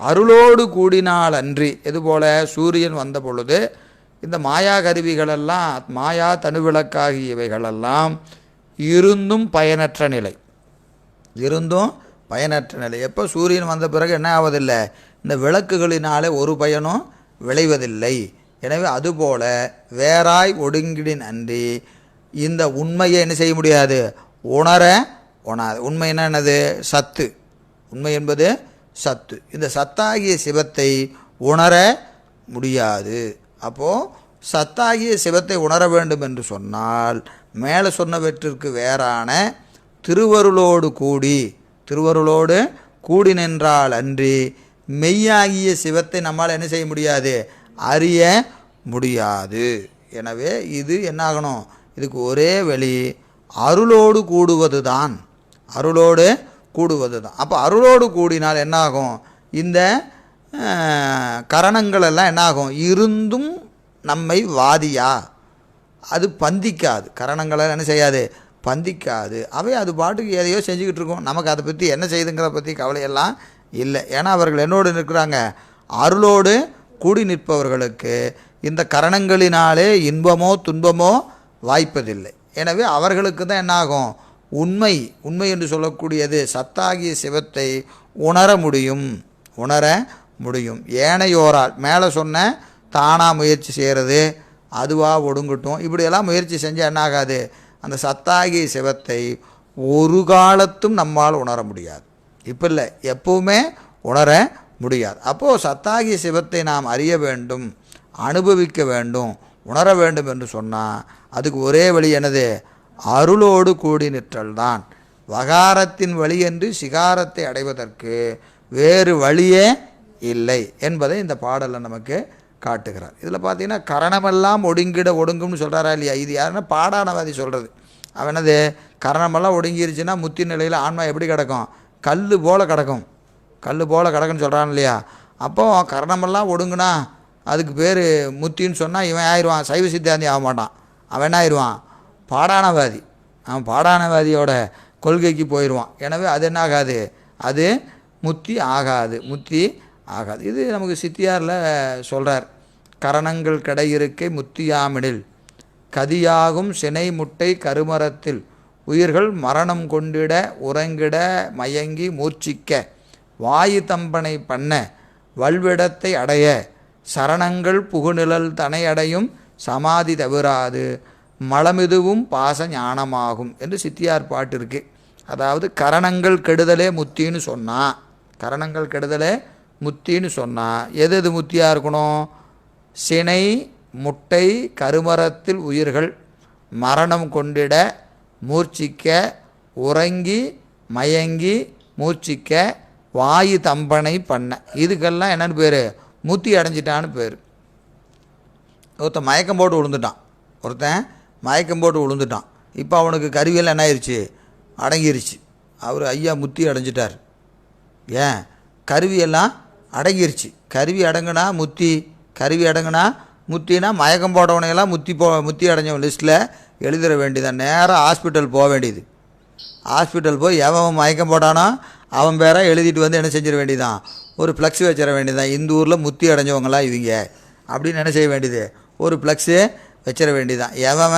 அருளோடு கூடினால் அன்றி. இதுபோல சூரியன் வந்த பொழுது இந்த மாயா கருவிகளெல்லாம், மாயா தனுவிளக்காகியவைகளெல்லாம் இருந்தும் பயனற்ற நிலை, எப்போ சூரியன் வந்த பிறகு என்ன ஆவதில்லை? இந்த விளக்குகளினாலே ஒரு பயனும் விளைவதில்லை. எனவே அதுபோல வேறாய் ஒடுங்கிடின் அன்றி இந்த உண்மையை என்ன செய்ய முடியாது? உணராது. உண்மை என்னது? சத்து. உண்மை என்பது சத்து. இந்த சத்தாகிய சிவத்தை உணர முடியாது. அப்போது சத்தாகிய சிவத்தை உணர வேண்டும் என்று சொன்னால் மேலே சொன்னவற்றிற்கு வேறான திருவருளோடு கூடி நின்றால் அன்றி மெய்யாகிய சிவத்தை நம்மால் என்ன செய்ய முடியாது? அறிய முடியாது. எனவே இது என்னாகணும்? இதுக்கு ஒரே வழி அருளோடு கூடுவது தான். அப்போ அருளோடு கூடினால் என்னாகும்? இந்த கரணங்களெல்லாம் என்னாகும்? இருந்தும் நம்மை வாதியா அது பந்திக்காது. கரணங்களெல்லாம் என்ன செய்யாது? பந்திக்காது. அவை அது பாட்டுக்கு எதையோ செஞ்சுக்கிட்டு இருக்கோம். நமக்கு அதை பற்றி என்ன செய்யுதுங்கிற பற்றி கவலையெல்லாம் இல்லை. ஏன்னா அவர்கள் என்னோடு நிற்கிறாங்க? அருளோடு கூடி நிற்பவர்களுக்கு இந்த கரணங்களினாலே இன்பமோ துன்பமோ வாய்ப்பதில்லை. எனவே அவர்களுக்கு தான் என்னாகும்? உண்மை என்று சொல்லக்கூடியது சத்தாகிய சிவத்தை உணர முடியும். ஏனையோரால் மேலே சொன்ன தானாக முயற்சி செய்கிறது, அதுவாக ஒடுங்கட்டும், இப்படியெல்லாம் முயற்சி செஞ்சால் என்னாகாது? அந்த சத்தாகிய சிவத்தை ஒரு காலத்தும் நம்மால் உணர முடியாது. இப்போ இல்லை, எப்பவுமே உணர முடியாது. அப்போது சத்தாகிய சிவத்தை நாம் அறிய வேண்டும், அனுபவிக்க வேண்டும், உணர வேண்டும் என்று சொன்னால் அதுக்கு ஒரே வழி என்னது? அருளோடு கூடி நிற்றல் தான். வகாரத்தின் வழி என்று சிகாரத்தை அடைவதற்கு வேறு வழியே இல்லை என்பதை இந்த பாடலில் நமக்கு காட்டுகிறார். இதில் பார்த்தீங்கன்னா கரணமெல்லாம் ஒடுங்கும்னு சொல்கிறாரா இல்லையா? இது யாருன்னா பாடானவாதி சொல்கிறது. அவன் என்னது? கரணமெல்லாம் ஒடுங்கிருச்சுன்னா முத்தி நிலையில் ஆன்மா எப்படி கிடக்கும்? கல் போல் கிடக்குன்னு சொல்கிறான் இல்லையா? அப்போது கரணமெல்லாம் ஒடுங்குனா அதுக்கு பேர் முத்தின்னு சொன்னால் இவன் ஆயிடுவான், சைவ சித்தாந்தி ஆக மாட்டான். அவன் என்ன ஆயிடுவான்? பாடானவாதி. அவன் பாடானவாதியோட கொள்கைக்கு போயிடுவான். எனவே அது என்ன ஆகாது? அது முத்தி ஆகாது. இது நமக்கு சித்தியாரில் சொல்கிறார். கரணங்கள் கிடையிருக்கை முத்தியாமிடில் கதியாகும் சினை முட்டை கருமரத்தில் உயிர்கள் மரணம் கொண்டிட உறங்கிட மயங்கி மூர்ச்சிக்க வாயு தம்பனை பண்ண வல்விடத்தை அடைய சரணங்கள் புகுநிழல் தனை அடையும் சமாதி தவிராது மலமிதுவும் பாச ஞானமாகும் என்று சித்தியார் பாட்டு இருக்குது. அதாவது கரணங்கள் கெடுதலே முத்தின்னு சொன்னால் எது முத்தியாக இருக்கணும்? சினை முட்டை கருமரத்தில் உயிர்கள் மரணம் கொண்டிட மூர்ச்சிக்க உறங்கி மயங்கி மூர்ச்சிக்க வாயு தம்பனை பண்ண, இதுக்கெல்லாம் என்னென்னு பேர்? முத்தி அடைஞ்சிட்டான்னு பேர். ஒருத்தன் மயக்கம் போட்டு விழுந்துட்டான். இப்போ அவனுக்கு கருவியெல்லாம் என்ன ஆயிடுச்சு? அடங்கிருச்சு. அவர் ஐயா முத்தி அடைஞ்சிட்டார். ஏன் கருவியெல்லாம் அடங்கிருச்சு. கருவி அடங்குனா முத்தி, கருவி அடங்குனா முத்தினா மயக்கம் போட்டவனையெல்லாம் முத்தி அடைஞ்சவன் லிஸ்ட்டில் எழுதிட வேண்டியதான். நேராக ஹாஸ்பிட்டல் போக வேண்டியது. ஹாஸ்பிட்டல் போய் எவன் மயக்கம் போட்டானோ அவன் பேரை எழுதிட்டு வந்து என்ன செஞ்சிட வேண்டியதான், ஒரு ஃப்ளக்ஸ் வச்சிட வேண்டியதான். இந்த ஊரில் முத்தி அடைஞ்சவங்களாம் இவங்க அப்படின்னு என்ன செய்ய வேண்டியது, ஒரு ஃப்ளக்ஸு வச்சிட வேண்டியதான். எவன்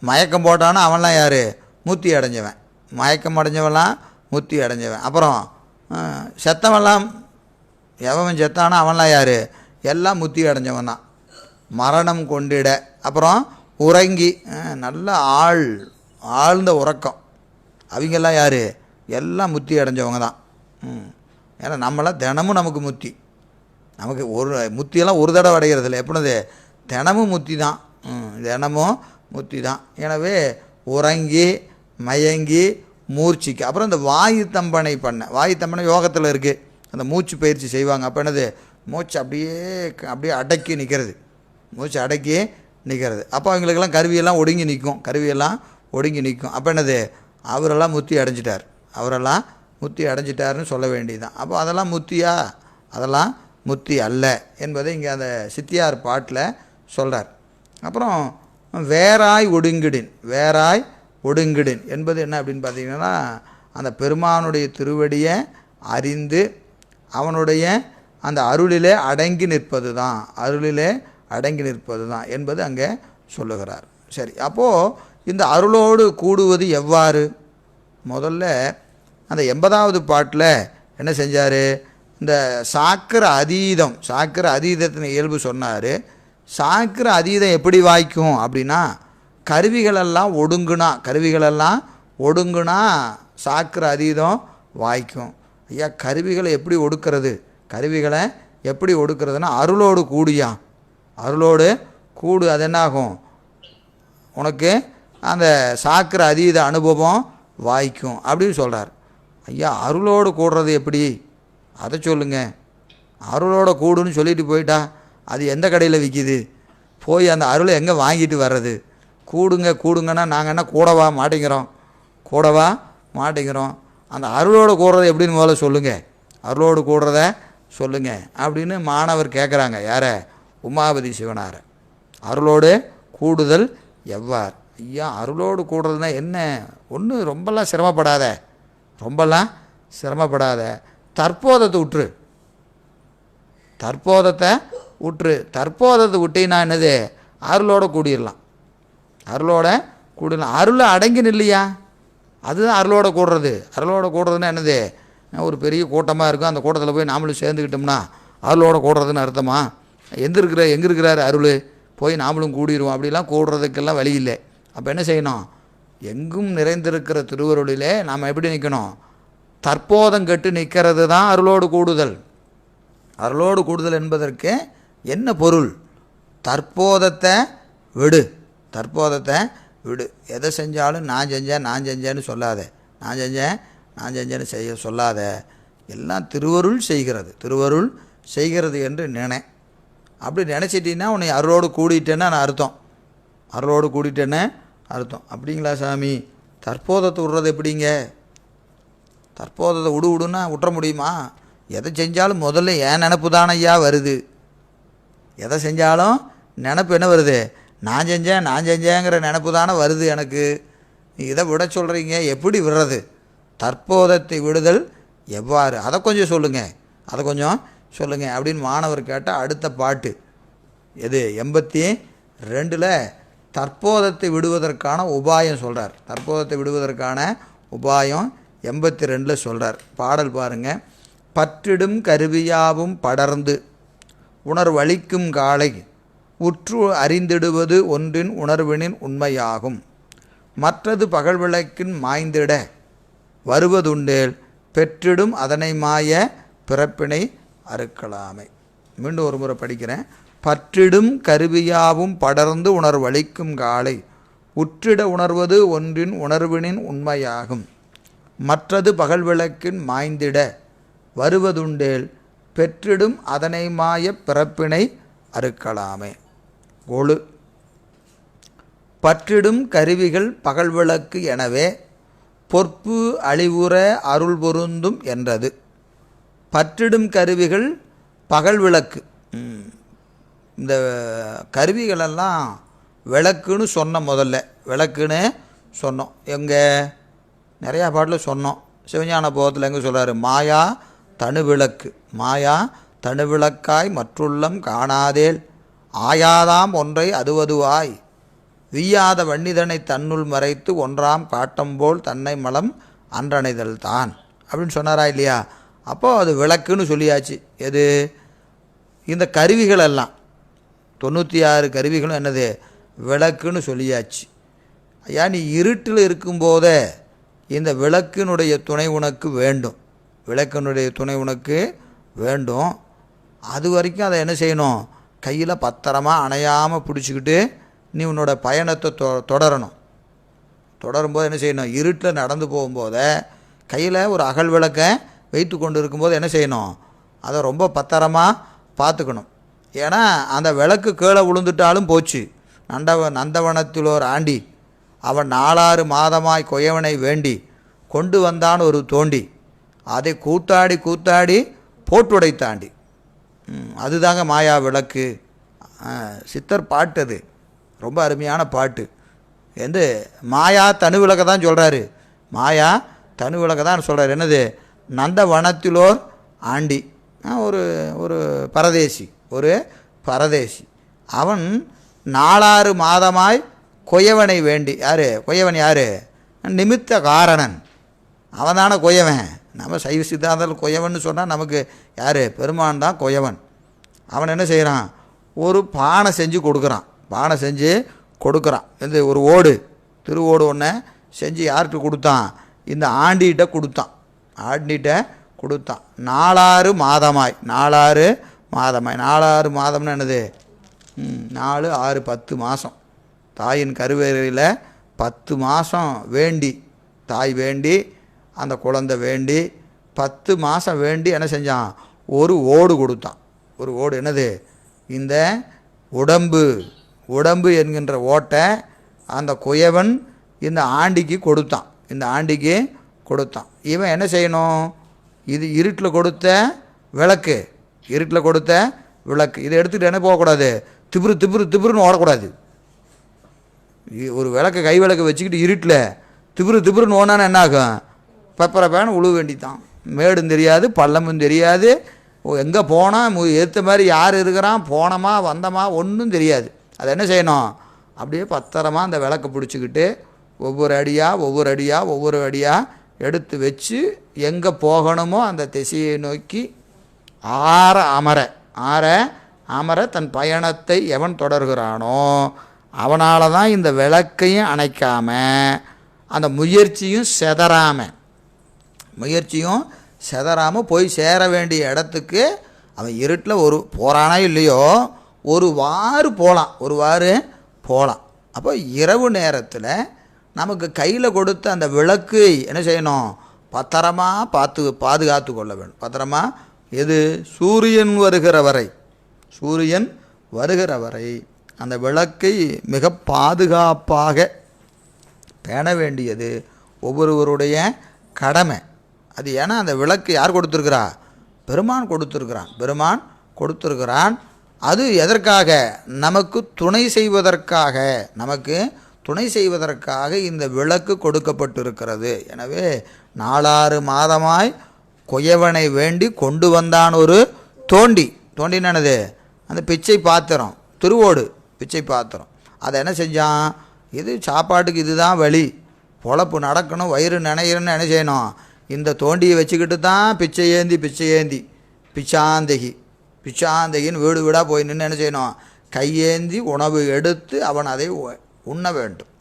மயக்கம் போட்டானோ அவன்லாம் யார், முத்தி அடைஞ்சவன். மயக்கம் அடைஞ்சவன்லாம் முத்தி அடைஞ்சவன். அப்புறம் செத்தவன்லாம் எவன் செத்தானோ அவன்லாம் யார், எல்லாம் முத்தி அடைஞ்சவன் தான். மரணம் கொண்டிட, அப்புறம் உறங்கி நல்ல ஆழ்ந்த உறக்கம், அவங்கெல்லாம் யார், எல்லாம் முத்தி அடைஞ்சவங்க தான். ஏன்னா நம்மளாம் தினமும் நமக்கு முத்தி, நமக்கு ஒரு முத்தியெல்லாம் ஒரு தடவை அடைகிறது இல்லை. எப்படிது தினமும் முத்தி தான், தினமும் முத்தி தான். எனவே உறங்கி மயங்கி மூர்ச்சிக்கு அப்புறம் இந்த வாயு தம்பனை வாயு தம்பனை யோகத்தில் இருக்குது. அந்த மூச்சு பயிற்சி செய்வாங்க. அப்போ என்னது, மூச்சு அப்படியே அடக்கி நிற்கிறது, மூச்சு அடக்கி நிற்கிறது. அப்போ அவங்களுக்கெல்லாம் கருவியெல்லாம் ஒடுங்கி நிற்கும், கருவியெல்லாம் ஒடுங்கி நிற்கும். அப்போ என்னது, அவரெல்லாம் முத்தி அடைஞ்சிட்டார், அவரெல்லாம் முத்தி அடைஞ்சிட்டாருன்னு சொல்ல வேண்டியதுதான். அப்போ அதெல்லாம் முத்தியா, அதெல்லாம் முத்தி அல்ல என்பதை இங்கே அந்த சித்தியார் பாட்டில் சொல்கிறார். அப்புறம் வேறாய் ஒடுங்கிடின் என்பது என்ன அப்படின்னு பார்த்தீங்கன்னா, அந்த பெருமானுடைய திருவடியை அறிந்து அவனுடைய அந்த அருளிலே அடங்கி நிற்பது தான் என்பது அங்கே சொல்லுகிறார். சரி, அப்போது இந்த அருளோடு கூடுவது எவ்வாறு? முதல்ல அந்த 80வது பாட்டில் என்ன செஞ்சார், இந்த சாக்கிர அதீதத்தின் இயல்பு சொன்னார். சாக்கிர அதீதம் எப்படி வாய்க்கும் அப்படின்னா, கருவிகளெல்லாம் ஒடுங்குனா சாக்கிர அதீதம் வாய்க்கும். ஐயா, கருவிகளை எப்படி ஒடுக்கிறதுனா அருளோடு கூடியா, அருளோடு கூடு. அது என்னாகும், உனக்கு அந்த சாக்கிர அதீத அனுபவம் வாய்க்கும் அப்படின்னு சொல்கிறார். ஐயா, அருளோடு கூடுறது எப்படி, அதை சொல்லுங்க. அருளோட கூடுன்னு சொல்லிட்டு போயிட்டா அது எந்த கடையில் விற்கிது, போய் அந்த அருளை எங்கே வாங்கிட்டு வர்றது? கூடுங்கன்னா நாங்கள் என்ன கூடவா மாட்டேங்கிறோம். அந்த அருளோடு கூடுறதை எப்படின்னு முதல்ல சொல்லுங்கள், அருளோடு கூடுறத சொல்லுங்கள் அப்படின்னு மாணவர் கேட்குறாங்க. யாரை, உமாபதி சிவனாரை. அருளோடு கூடுதல் எவ்வாறு? ஐயா, அருளோடு கூடுறதுனா என்ன, ஒன்றும் ரொம்பலாம் சிரமப்படாத, தற்போதத்தை விட்டினா என்னது, அருளோட கூடிடலாம். அருளை அடங்கி நில்லையா, அதுதான் அருளோட கூடுறதுன்னா என்னது, ஒரு பெரிய கூட்டமாக இருக்கும், அந்த கூட்டத்தில் போய் நாமளும் சேர்ந்துக்கிட்டோம்னா அருளோட கூடுறதுன்னு அர்த்தமா? எங்கே இருக்கிறாரு அருள், போய் நாமளும் கூடிடுவோம். அப்படிலாம் கூடுறதுக்கெல்லாம் வழி இல்லை. அப்போ என்ன செய்யணும், எங்கும் நிறைந்திருக்கிற திருவருளிலே நாம் எப்படி நிற்கணும், தற்போதம் கெட்டு நிற்கிறது தான் அருளோடு கூடுதல் என்பதற்கு என்ன பொருள்? தற்போதத்தை விடு. எதை செஞ்சாலும் நான் செஞ்சேன்னு சொல்லாத, நான் செஞ்சேன்னு சொல்லாத. எல்லாம் திருவருள் செய்கிறது என்று நினை. அப்படி நினச்சிட்டின்னா உன்னை அருளோடு கூடிட்டேன்னு அர்த்தம். அப்படிங்களா சாமி? தற்போதத்தை விடுறது எப்படிங்க? தற்போதத்தை விடுன்னா விட்டுற முடியுமா? எதை செஞ்சாலும் முதல்ல என் நினப்பு தானே ஐயா வருது. எதை செஞ்சாலும் நினப்பு என்ன வருது, நான் செஞ்சேங்கிற நினப்பு தானே வருது எனக்கு. இதை விட சொல்கிறீங்க, எப்படி விடுறது? தற்போதத்தை விடுதல் எவ்வாறு, அதை கொஞ்சம் சொல்லுங்கள் அப்படின்னு மாணவர் கேட்டால் அடுத்த பாட்டு எது, 82ல் தற்போதத்தை விடுவதற்கான உபாயம் சொல்கிறார். தற்போதத்தை விடுவதற்கான உபாயம் 82ல் சொல்கிறார். பாடல் பாருங்கள். பற்றிடும் கருவியாவும் படர்ந்து உணர்வளிக்கும் காலை உற்று அறிந்திடுவது ஒன்றின் உணர்வினின் உண்மையாகும். மற்றது பகல்விளக்கின் மாய்ந்திட வருவதுண்டேல் பெற்றிடும் அதனை மாய பிறப்பினை அறுக்கலாமை. மீண்டும் ஒரு முறை படிக்கிறேன். பற்றிடும் கருவியாவும் படர்ந்து உணர்வளிக்கும் காலை உற்றிட உணர்வது ஒன்றின் உணர்வினின் உண்மையாகும். மற்றது பகல்விளக்கின் மாய்ந்திட வருவதுண்டேல் பெற்றிடும் அதனை மாய பிறப்பினை அறுக்கலாமே. கொழு பற்றிடும் கருவிகள் பகல்விளக்கு எனவே பொற்பு அழிவுற அருள் பொருந்தும் என்றது. பற்றிடும் கருவிகள் பகல் விளக்கு. இந்த கருவிகளெல்லாம் விளக்குன்னு சொன்னோம். முதல்ல விளக்குன்னு சொன்னோம். எங்கே நிறையா பாட்டில் சொன்னோம். சிவஞான போகத்தில் எங்கே சொல்கிறாரு? மாயா தனுவிளக்கு, மாயா தனுவிளக்காய் மற்றுள்ளம் காணாதேல் ஆயாதாம் ஒன்றை அதுவதுவாய் வீயாத வன்னிதனை தன்னுள் மறைத்து ஒன்றாம் காட்டம்போல் தன்னை மலம் அன்றணைதல் தான் அப்படின்னு சொன்னாரா இல்லையா? அப்போது அது விளக்குன்னு சொல்லியாச்சு. எது? இந்த கருவிகளெல்லாம் 96 கருவிகளும் என்னது? விளக்குன்னு சொல்லியாச்சு. ஐயா, நீ இருட்டில் இருக்கும்போதே இந்த விளக்கினுடைய துணை உனக்கு வேண்டும், விளக்கினுடைய துணை உனக்கு வேண்டும். அது வரைக்கும் அதை என்ன செய்யணும்? கையில் பத்திரமாக அணையாமல் பிடிச்சிக்கிட்டு நீ உன்னோட பயணத்தை தொடரணும். தொடரும்போது என்ன செய்யணும்? இருட்டில் நடந்து போகும்போதே கையில் ஒரு அகல் விளக்கை வைத்து கொண்டு இருக்கும்போது என்ன செய்யணும்? அதை ரொம்ப பத்திரமாக பார்த்துக்கணும். ஏன்னா அந்த விளக்கு கீழே விழுந்துட்டாலும் போச்சு. நந்தவனத்திலோர் ஆண்டி அவன் 4 மாதமாய் கொயவனை வேண்டி கொண்டு வந்தான் ஒரு தோண்டி அதை கூத்தாடி கூத்தாடி போட்டுடைத்தாண்டி. அதுதாங்க மாயா விளக்கு. சித்தர் பாட்டு, அது ரொம்ப அருமையான பாட்டு. மாயா தனு விளக்கை தான் சொல்கிறாரு. மாயா தனு விளக்கை தான் சொல்கிறார். என்னது? நந்தவனத்திலோர் ஆண்டி, ஒரு பரதேசி, ஒரு பரதேசி. அவன் 4 மாதமாய் கொயவனை வேண்டி. யார் கொயவன்? யார்? நிமித்த காரணன். அவன் தானே கொயவன். நம்ம சைவ சித்தாந்தத்தில் கொயவன் சொன்னால் நமக்கு யார்? பெருமான் தான் கொயவன். அவன் என்ன செய்கிறான்? ஒரு பானை செஞ்சு கொடுக்குறான். பானை செஞ்சு கொடுக்குறான். ஒரு ஓடு, திருவோடு ஒன்று செஞ்சு யார்கிட்ட கொடுத்தான்? இந்த ஆண்டிகிட்ட கொடுத்தான். ஆண்டிகிட்ட கொடுத்தான். 4 மாதமாய், 4 மாதமாய். 4 மாதம்னு என்னது? 4, 6, 10 மாதம். தாயின் கருவறையில் 10 மாதம் வேண்டி, தாய் வேண்டி, அந்த குழந்தை வேண்டி 10 மாதம் வேண்டி என்ன செஞ்சான்? ஒரு ஓடு கொடுத்தான். ஒரு ஓடு. என்னது? இந்த உடம்பு என்கின்ற ஓட்டை அந்த குயவன் இந்த ஆண்டிக்கு கொடுத்தான். இந்த ஆண்டிக்கு கொடுத்தான். இவன் என்ன செய்யணும்? இது இருட்டில் கொடுத்த விளக்கு, இருட்டில் கொடுத்த விளக்கு. இதை எடுத்துகிட்டு என்ன போகக்கூடாது? திபுருன்னு ஓடக்கூடாது. ஒரு விளக்கு, கை விளக்கு வச்சுக்கிட்டு இருட்டில் திபுருன்னு ஓனான்னு என்ன ஆகும்? பேன்னு உழுவ வேண்டித்தான். மேடும் தெரியாது, பள்ளமும் தெரியாது, எங்கே போனால் ஏற்ற மாதிரி யார் இருக்கிறான், போனோமா வந்தோமா ஒன்றும் தெரியாது. அதை என்ன செய்யணும்? அப்படியே பத்திரமா அந்த விளக்கை பிடிச்சிக்கிட்டு ஒவ்வொரு அடியாக எடுத்து வச்சு எங்கே போகணுமோ அந்த திசையை நோக்கி ஆற அமர தன் பயணத்தை எவன் தொடர்கிறானோ அவனால் தான் இந்த விளக்கையும் அணைக்காமல் அந்த முயற்சியும் செதறாமல் போய் சேர வேண்டிய இடத்துக்கு அவன் இருட்டில் போகிறானா இல்லையோ ஒரு வாறு போகலாம். அப்போ இரவு நேரத்தில் நமக்கு கையில் கொடுத்த அந்த விளக்கு என்ன செய்யணும்? பத்திரமா பாதுகாத்து கொள்ள வேண்டும். பத்திரமா. எது? சூரியன் வருகிற வரை அந்த விளக்கை மிக பாதுகாப்பாக பேண வேண்டியது ஒவ்வொருவருடைய கடமை. அது ஏன்னா அந்த விளக்கு யார் கொடுத்துருக்கிறா? பெருமான் கொடுத்துருக்கிறான். அது எதற்காக? நமக்கு துணை செய்வதற்காக இந்த விளக்கு கொடுக்கப்பட்டிருக்கிறது. எனவே 4 மாதமாய் கொயவனை வேண்டி கொண்டு வந்தான் ஒரு தோண்டினானது அந்த பிச்சை பாத்திரம், திருவோடு பிச்சை பாத்திரம். அதை என்ன செஞ்சான்? இது சாப்பாட்டுக்கு இதுதான் வழி, பொழப்பு நடக்கணும், வயிறு நினைகிறன்னு என்ன செய்யணும்? இந்த தோண்டியை வச்சுக்கிட்டு தான் பிச்சை ஏந்தி பிச்சாந்தகின்னு வீடு வீடாக போய் நின்று என்ன செய்யணும்? கையேந்தி உணவு எடுத்து அவன் அதை உண்ண வேண்டும்.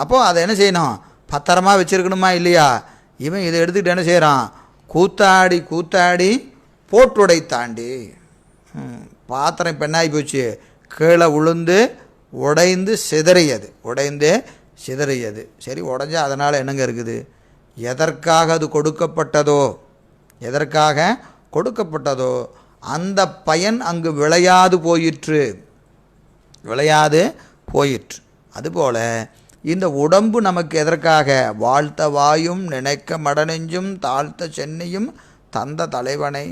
அப்போது அதை என்ன செய்யணும்? பத்திரமா வச்சுருக்கணுமா இல்லையா? இவன் இதை எடுத்துக்கிட்டு என்ன செய்கிறான்? கூத்தாடி போட்டுடைத்தாண்டி. பாத்திரம் பெண்ணாகி போச்சு, கீழே விழுந்து உடைந்து சிதறியது. சரி, உடைஞ்சா அதனால் என்னங்க இருக்குது? எதற்காக அது கொடுக்கப்பட்டதோ அந்த பயன் அங்கு விளையாது போயிற்று. அதுபோல் இந்த உடம்பு நமக்கு எதற்காக? வாழ்த்த வாயும் நினைக்க மடநெஞ்சும் தாழ்த்த சென்னையும் தந்த தலைவனை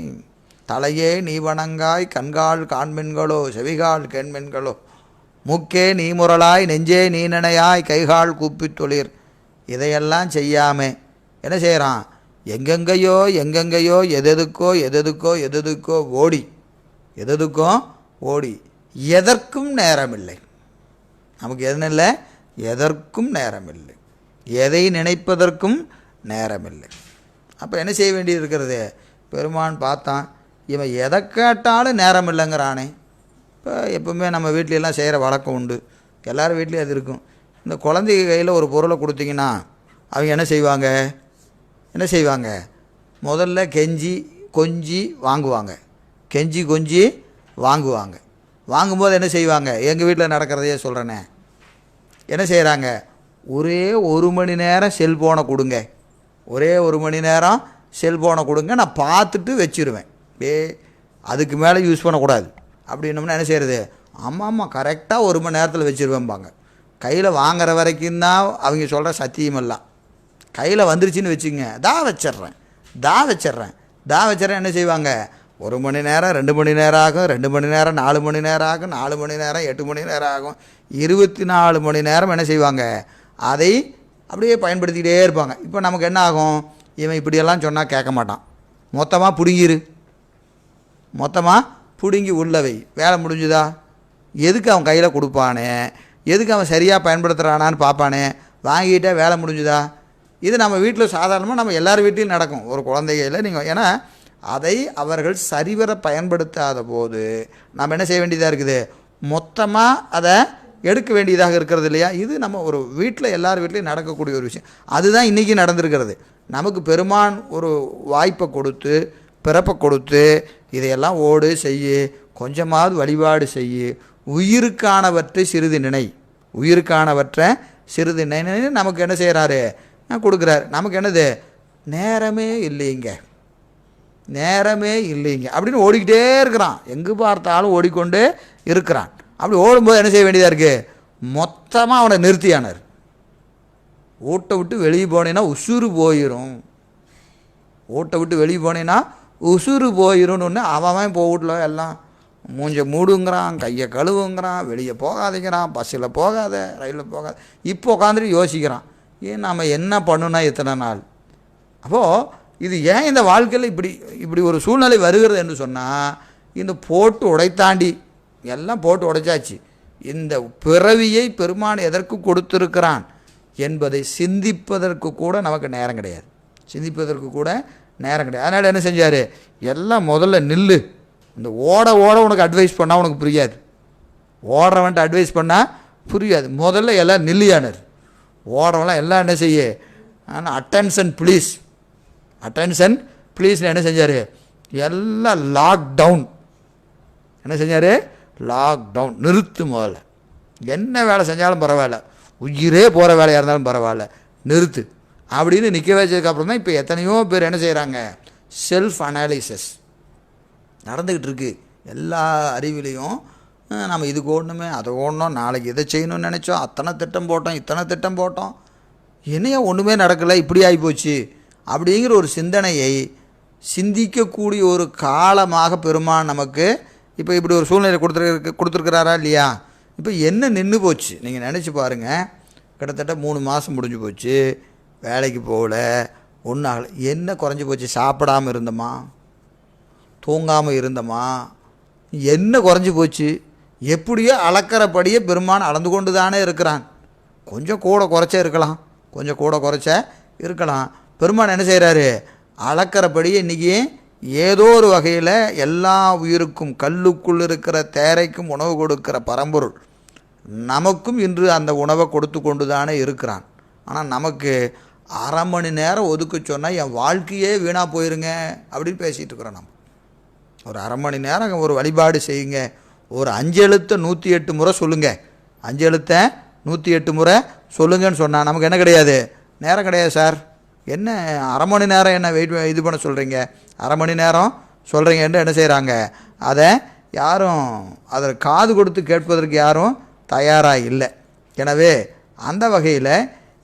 தலையே நீ வணங்காய் கண்கால் காண்மென்களோ செவிகால் கேண்மென்களோ மூக்கே நீ முரலாய் நெஞ்சே நீ நினையாய் கைகால் கூப்பித் தொழிர். இதையெல்லாம் செய்யாமல் என்ன செய்கிறான்? எங்கெங்கையோ எதெதுக்கோ ஓடி எதற்கும் நேரமில்லை. நமக்கு எதுன்னு இல்லை, எதற்கும் நேரமில்லை, எதை நினைப்பதற்கும் நேரமில்லை. அப்போ என்ன செய்ய வேண்டியது இருக்கிறது? பெருமான் பார்த்தான், இவன் எதை கேட்டாலும் நேரம் இல்லைங்கிறானே. இப்போ எப்பவுமே நம்ம வீட்லையெல்லாம் செய்கிற வழக்கம் உண்டு, எல்லோரும் வீட்லேயும் அது இருக்கும். இந்த குழந்தைங்க கையில் ஒரு பொருளை கொடுத்தீங்கன்னா அவங்க என்ன செய்வாங்க? முதல்ல கெஞ்சி கொஞ்சி வாங்குவாங்க. வாங்கும்போது என்ன செய்வாங்க? எங்கள் வீட்டில் நடக்கிறதையே சொல்கிறேனே, என்ன செய்கிறாங்க? ஒரே 1 மணி நேரம் செல்ஃபோனை கொடுங்க, நான் பார்த்துட்டு வச்சுருவேன், அதுக்கு மேலே யூஸ் பண்ணக்கூடாது அப்படின்னோம்னா என்ன செய்கிறது? ஆமாம் கரெக்டாக 1 மணி நேரத்தில் வச்சுருவேன்பாங்க. கையில் வாங்குற வரைக்கும் தான் அவங்க சொல்கிற சத்தியமெல்லாம். கையில் வந்துருச்சுன்னு வச்சுங்க, தான் வச்சிட்றேன் என்ன செய்வாங்க? 1 மணி நேரம் 2 மணி நேரம் ஆகும், 2 மணி நேரம் 4 மணி நேரம் ஆகும், 4 மணி நேரம் 8 மணி நேரம் ஆகும், 24 மணி நேரம் என்ன செய்வாங்க? அதை அப்படியே பயன்படுத்திக்கிட்டே இருப்பாங்க. இப்போ நமக்கு என்ன ஆகும்? இவன் இப்படியெல்லாம் சொன்னால் கேட்க மாட்டான், மொத்தமாக பிடுங்கி உள்ளவை, வேலை முடிஞ்சுதா? எதுக்கு அவன் கையில் கொடுப்பானே, எதுக்கு அவன் சரியாக பயன்படுத்துகிறானான்னு பார்ப்பானே, வாங்கிட்டே வேலை முடிஞ்சுதா? இது நம்ம வீட்டில் சாதாரணமாக நம்ம எல்லார் வீட்லையும் நடக்கும். ஒரு குழந்தைகளில் நீங்கள், ஏன்னா அதை அவர்கள் சரிவர பயன்படுத்தாத போது நம்ம என்ன செய்ய வேண்டியதாக இருக்குது? மொத்தமாக அதை எடுக்க வேண்டியதாக இருக்கிறது இல்லையா? இது நம்ம ஒரு வீட்டில் எல்லார் வீட்லையும் நடக்கக்கூடிய ஒரு விஷயம். அதுதான் இன்றைக்கி நடந்திருக்கிறது. நமக்கு பெருமான் ஒரு வாய்ப்பை கொடுத்து, பிறப்பை கொடுத்து, இதையெல்லாம் ஓடு செய்ய, கொஞ்சமாவது வழிபாடு செய்ய, உயிருக்கானவற்றை சிறிது நினை நமக்கு என்ன செய்கிறாரு? கொடுக்குறாரு. நமக்கு என்னது? நேரமே இல்லைங்க அப்படின்னு ஓடிக்கிட்டே இருக்கிறான். எங்கே பார்த்தாலும் ஓடிக்கொண்டு இருக்கிறான். அப்படி ஓடும்போது என்ன செய்ய வேண்டியதாக இருக்குது? மொத்தமாக அவனை நிறுத்தியானார். வீட்டை விட்டு வெளியே போனேன்னா உசுறு போயிடும்னு அவன் இப்போ வீட்டில் எல்லாம் மூஞ்ச மூடுங்கிறான், கையை கழுவுங்கிறான், வெளியே போகாதேங்கிறான், பஸ்ஸில் போகாத, ரயிலில் போகாத. இப்போ உட்காந்துட்டு யோசிக்கிறான், ஏன் நாம் என்ன பண்ணுனா இத்தனை நாள். அப்போது இது ஏன் இந்த வாழ்க்கையில் இப்படி ஒரு சூழ்நிலை வருகிறது என்று சொன்னால், இந்த போட்டு உடைத்தாண்டி எல்லாம் போட்டு உடைச்சாச்சு. இந்த பிறவியை பெருமான் எதற்கு கொடுத்திருக்கிறான் என்பதை சிந்திப்பதற்கு கூட நமக்கு நேரம் கிடையாது. அதனால் என்ன செஞ்சார்? எல்லாம் முதல்ல நில்லு. இந்த ஓட உனக்கு அட்வைஸ் பண்ணால் உனக்கு புரியாது, ஓடுறவன்ட்டு அட்வைஸ் பண்ணால் புரியாது. முதல்ல எல்லாம் நில்லியானார். ஓடுறவெல்லாம் எல்லாம் என்ன செய்ய? ஆனால் அட்டென்ஷன் ப்ளீஸ்னு என்ன செஞ்சார்? எல்லாம் லாக்டவுன். நிறுத்து. முதல்ல என்ன வேலை செஞ்சாலும் பரவாயில்ல, உயிரே போகிற வேலையாக இருந்தாலும் பரவாயில்ல, நிறுத்து அப்படின்னு நிற்க வச்சதுக்கப்புறம் தான் இப்போ எத்தனையோ பேர் என்ன செய்கிறாங்க? செல்ஃப் அனாலிசிஸ் நடந்துக்கிட்டு இருக்குது. எல்லா அறிவிலையும் நம்ம இதுக்கு ஓடணுமே, அதை ஓடணும், நாளைக்கு இதை செய்யணும்னு நினச்சோம், இத்தனை திட்டம் போட்டோம், என்னையா ஒன்றுமே நடக்கலை, இப்படி ஆகிப்போச்சு அப்படிங்கிற ஒரு சிந்தனையை சிந்திக்கக்கூடிய ஒரு காலமாக பெருமான் நமக்கு இப்போ இப்படி ஒரு சூழ்நிலை கொடுத்துருக்கிறாரா இல்லையா? இப்போ என்ன நின்று போச்சு நீங்கள் நினச்சி பாருங்கள். கிட்டத்தட்ட 3 மாதம் முடிஞ்சு போச்சு, வேலைக்கு போகல, ஒன்றும் ஆகலை. என்ன குறைஞ்சி போச்சு? சாப்பிடாமல் இருந்தோமா, தூங்காமல் இருந்தோமா, என்ன குறைஞ்சி போச்சு? எப்படியோ அளக்கிறபடியே பெருமான் அளந்து கொண்டு தானே இருக்கிறான். கொஞ்சம் கூட குறைச்ச இருக்கலாம். பெருமான் என்ன செய்கிறாரு? அளக்கிறபடியே இன்றைக்கி ஏதோ ஒரு வகையில் எல்லா உயிருக்கும், கல்லுக்குள் இருக்கிற தேரைக்கும் உணவு கொடுக்கிற பரம்பொருள் நமக்கும் இன்று அந்த உணவை கொடுத்து கொண்டு தானே இருக்கிறான். ஆனால் நமக்கு அரை மணி நேரம் ஒதுக்க சொன்னால் என் வாழ்க்கையே வீணாக போயிருங்க அப்படின்னு பேசிகிட்டு இருக்கிறோம். நம்ம ஒரு அரை மணி நேரம் ஒரு வழிபாடு செய்யுங்க, ஒரு 5 எழுத்தை 108 முறை சொல்லுங்கள், 5 எழுத்தை 108 முறை சொல்லுங்கன்னு சொன்னால் நமக்கு என்ன கிடையாது? நேரம் கிடையாது சார். என்ன அரை மணி நேரம் என்ன இது பண்ண சொல்கிறீங்க, அரை மணி நேரம் சொல்கிறீங்கன்னு என்ன செய்கிறாங்க? அதை யாரும் அதை காது கொடுத்து கேட்பதற்கு யாரும் தயாராக இல்லை. எனவே அந்த வகையில்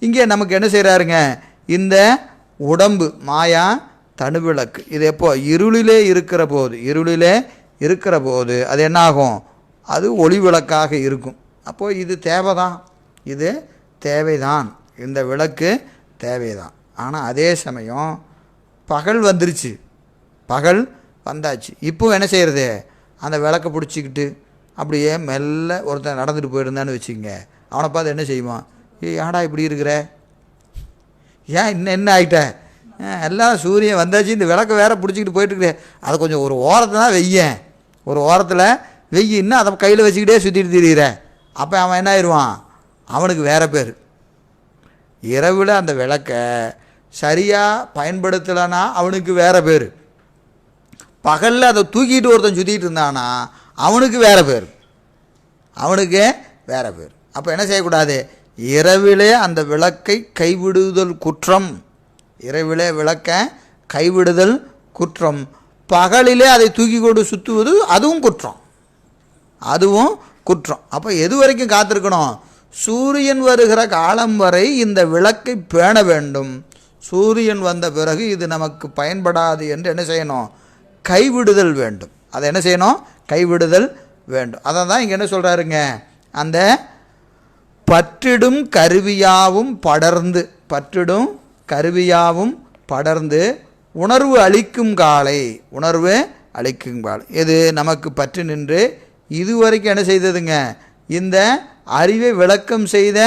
இங்கே நமக்கு என்ன செய்கிறாருங்க? இந்த உடம்பு மாயா தனுவிளக்கு. இது எப்போ இருளிலே இருக்கிற போது அது என்னாகும், அது ஒளி விளக்காக இருக்கும். அப்போது இது தேவைதான், இது தேவைதான், இந்த விளக்கு தேவைதான். ஆனால் அதே சமயம் பகல் வந்துருச்சு, பகல் வந்தாச்சு. இப்போ என்ன செய்கிறது, அந்த விளக்கை பிடிச்சிக்கிட்டு அப்படியே மெல்ல ஒருத்தன் நடந்துட்டு போயிருந்தான்னு வச்சுக்கோங்க, அவனை பார்த்து என்ன செய்வான், ஏடா இப்படி இருக்கிற, ஏன் இன்னும் என்ன ஆகிட்ட, எல்லாம் சூரியன் வந்தாச்சு, இந்த விளக்கை வேற பிடிச்சிக்கிட்டு போயிட்டுருக்குறே, அதை கொஞ்சம் ஒரு ஓரத்தை தான் வெய்யேன், ஒரு ஓரத்தில் வெய்யின்னா அதை கையில் வச்சுக்கிட்டே சுற்றிட்டு திரிகிற. அப்போ அவன் என்ன ஆயிடுவான், அவனுக்கு வேறு பேர். இரவில் அந்த விளக்கை சரியாக பயன்படுத்தலைன்னா அவனுக்கு வேறு பேர். பகலில் அதை தூக்கிட்டு ஒருத்தன் சுற்றிட்டு இருந்தானா அவனுக்கு வேறு பேர், அவனுக்கு வேறு பேர். அப்போ என்ன செய்யக்கூடாது, இரவிலே அந்த விளக்கை கைவிடுதல் குற்றம், இரவிலே விளக்கை கைவிடுதல் குற்றம், பகலிலே அதை தூக்கி கொண்டு சுற்றுவது அதுவும் குற்றம், அதுவும் குற்றம். அப்போ எது வரைக்கும் காத்திருக்கணும், சூரியன் வருகிற காலம் வரை இந்த விளக்கை பேண வேண்டும். சூரியன் வந்த பிறகு இது நமக்கு பயன்படாது என்று என்ன செய்யணும், கைவிடுதல் வேண்டும். அதை என்ன செய்யணும், கைவிடுதல் வேண்டும். அதை தான் இங்கே என்ன சொல்கிறாருங்க, அந்த பற்றிடும் கருவியாவும் படர்ந்து, பற்றிடும் கருவியாவும் படர்ந்து உணர்வு அளிக்கும் காலை, உணர்வு அளிக்கும் காலை. இது நமக்கு பற்றி நின்று இதுவரைக்கும் என்ன செய்ததுங்க, இந்த அறிவை விளக்கம் செய்த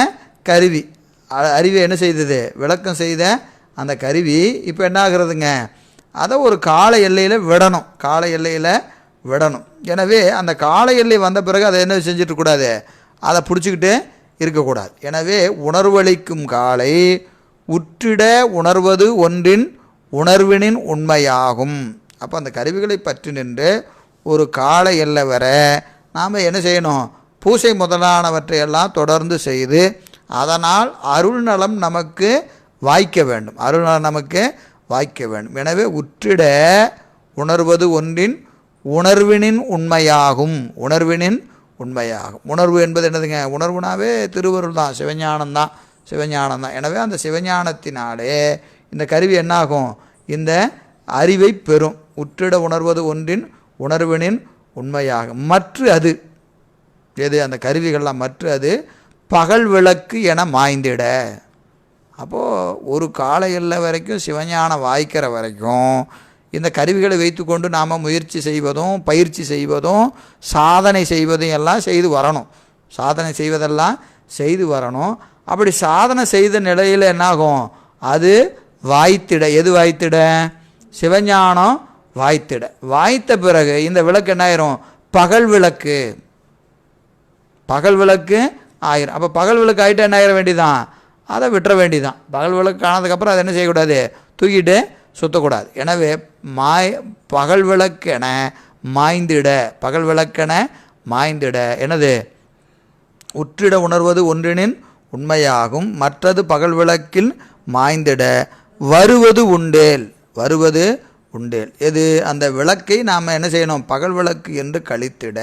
கருவி, அறிவை என்ன செய்தது, விளக்கம் செய்த அந்த கருவி இப்போ என்ன ஆகுறதுங்க, அதை ஒரு கால எல்லையில் விடணும், கால எல்லையில் விடணும். எனவே அந்த கால எல்லை வந்த பிறகு அதை என்ன செஞ்சிட்ருக்கூடாது, அதை பிடிச்சிக்கிட்டு இருக்கக்கூடாது. எனவே உணர்வளிக்கும் காலை உற்றிட உணர்வது ஒன்றின் உணர்வினின் உண்மையாகும். அப்போ அந்த கருவிகளை பற்றி நின்று ஒரு கால எல்லை வர நாம் என்ன செய்யணும், பூசை முதலானவற்றையெல்லாம் தொடர்ந்து செய்து அதனால் அருள் நலம் நமக்கு வாய்க்க வேண்டும், அருள் நலம் நமக்கு வாய்க்க வேண்டும். எனவே உற்றிட உணர்வது ஒன்றின் உணர்வினின் உண்மையாகும், உணர்வினின் உண்மையாகும். உணர்வு என்பது என்னதுங்க, உணர்வுனாவே திருவருள் தான், சிவஞானம்தான், சிவஞானம்தான். எனவே அந்த சிவஞானத்தினாலே இந்த கருவி என்னாகும், இந்த அறிவை பெறும். உற்றிட உணர்வது ஒன்றின் உணர்வினின் உண்மையாகும். மற்ற அது எது, அந்த கருவிகள்லாம் மற்ற அது பகல் விளக்கு என மாய்ந்திட. அப்போது ஒரு கால எல்லை வரைக்கும் சிவஞானம் வாய்க்கிற வரைக்கும் இந்த கருவிகளை வைத்துக்கொண்டு நாம் முயற்சி செய்வதும் பயிற்சி செய்வதும் சாதனை செய்வதும் எல்லாம் செய்து வரணும், சாதனை செய்வதெல்லாம் செய்து வரணும். அப்படி சாதனை செய்த நிலையில் என்னாகும், அது வாய்த்திட, எது வாய்த்திட, சிவஞானம் வாய்த்திட. வாய்த்த பிறகு இந்த விளக்கு என்ன ஆயிரும், பகல் விளக்கு, பகல் விளக்கு ஆயிரும். அப்போ பகல் விளக்கு ஆகிட்டு என்ன ஆயிட வேண்டியதான், அதை விட்டுற வேண்டியதான். பகல் விளக்கு ஆனதுக்கப்புறம் அதை என்ன செய்யக்கூடாது, தூக்கிட்டு சுற்றக்கூடாது. எனவே பகல் விளக்கென மாய்ந்திட, பகல் விளக்கென மாய்ந்திட என்னது, உற்றிட உணர்வது ஒன்றினின் உண்மையாகும். மற்றது பகல் விளக்கில் மாய்ந்திட வருவது உண்டேல், வருவது உண்டேல். எது, அந்த விளக்கை நாம் என்ன செய்யணும், பகல் விளக்கு என்று கழித்திட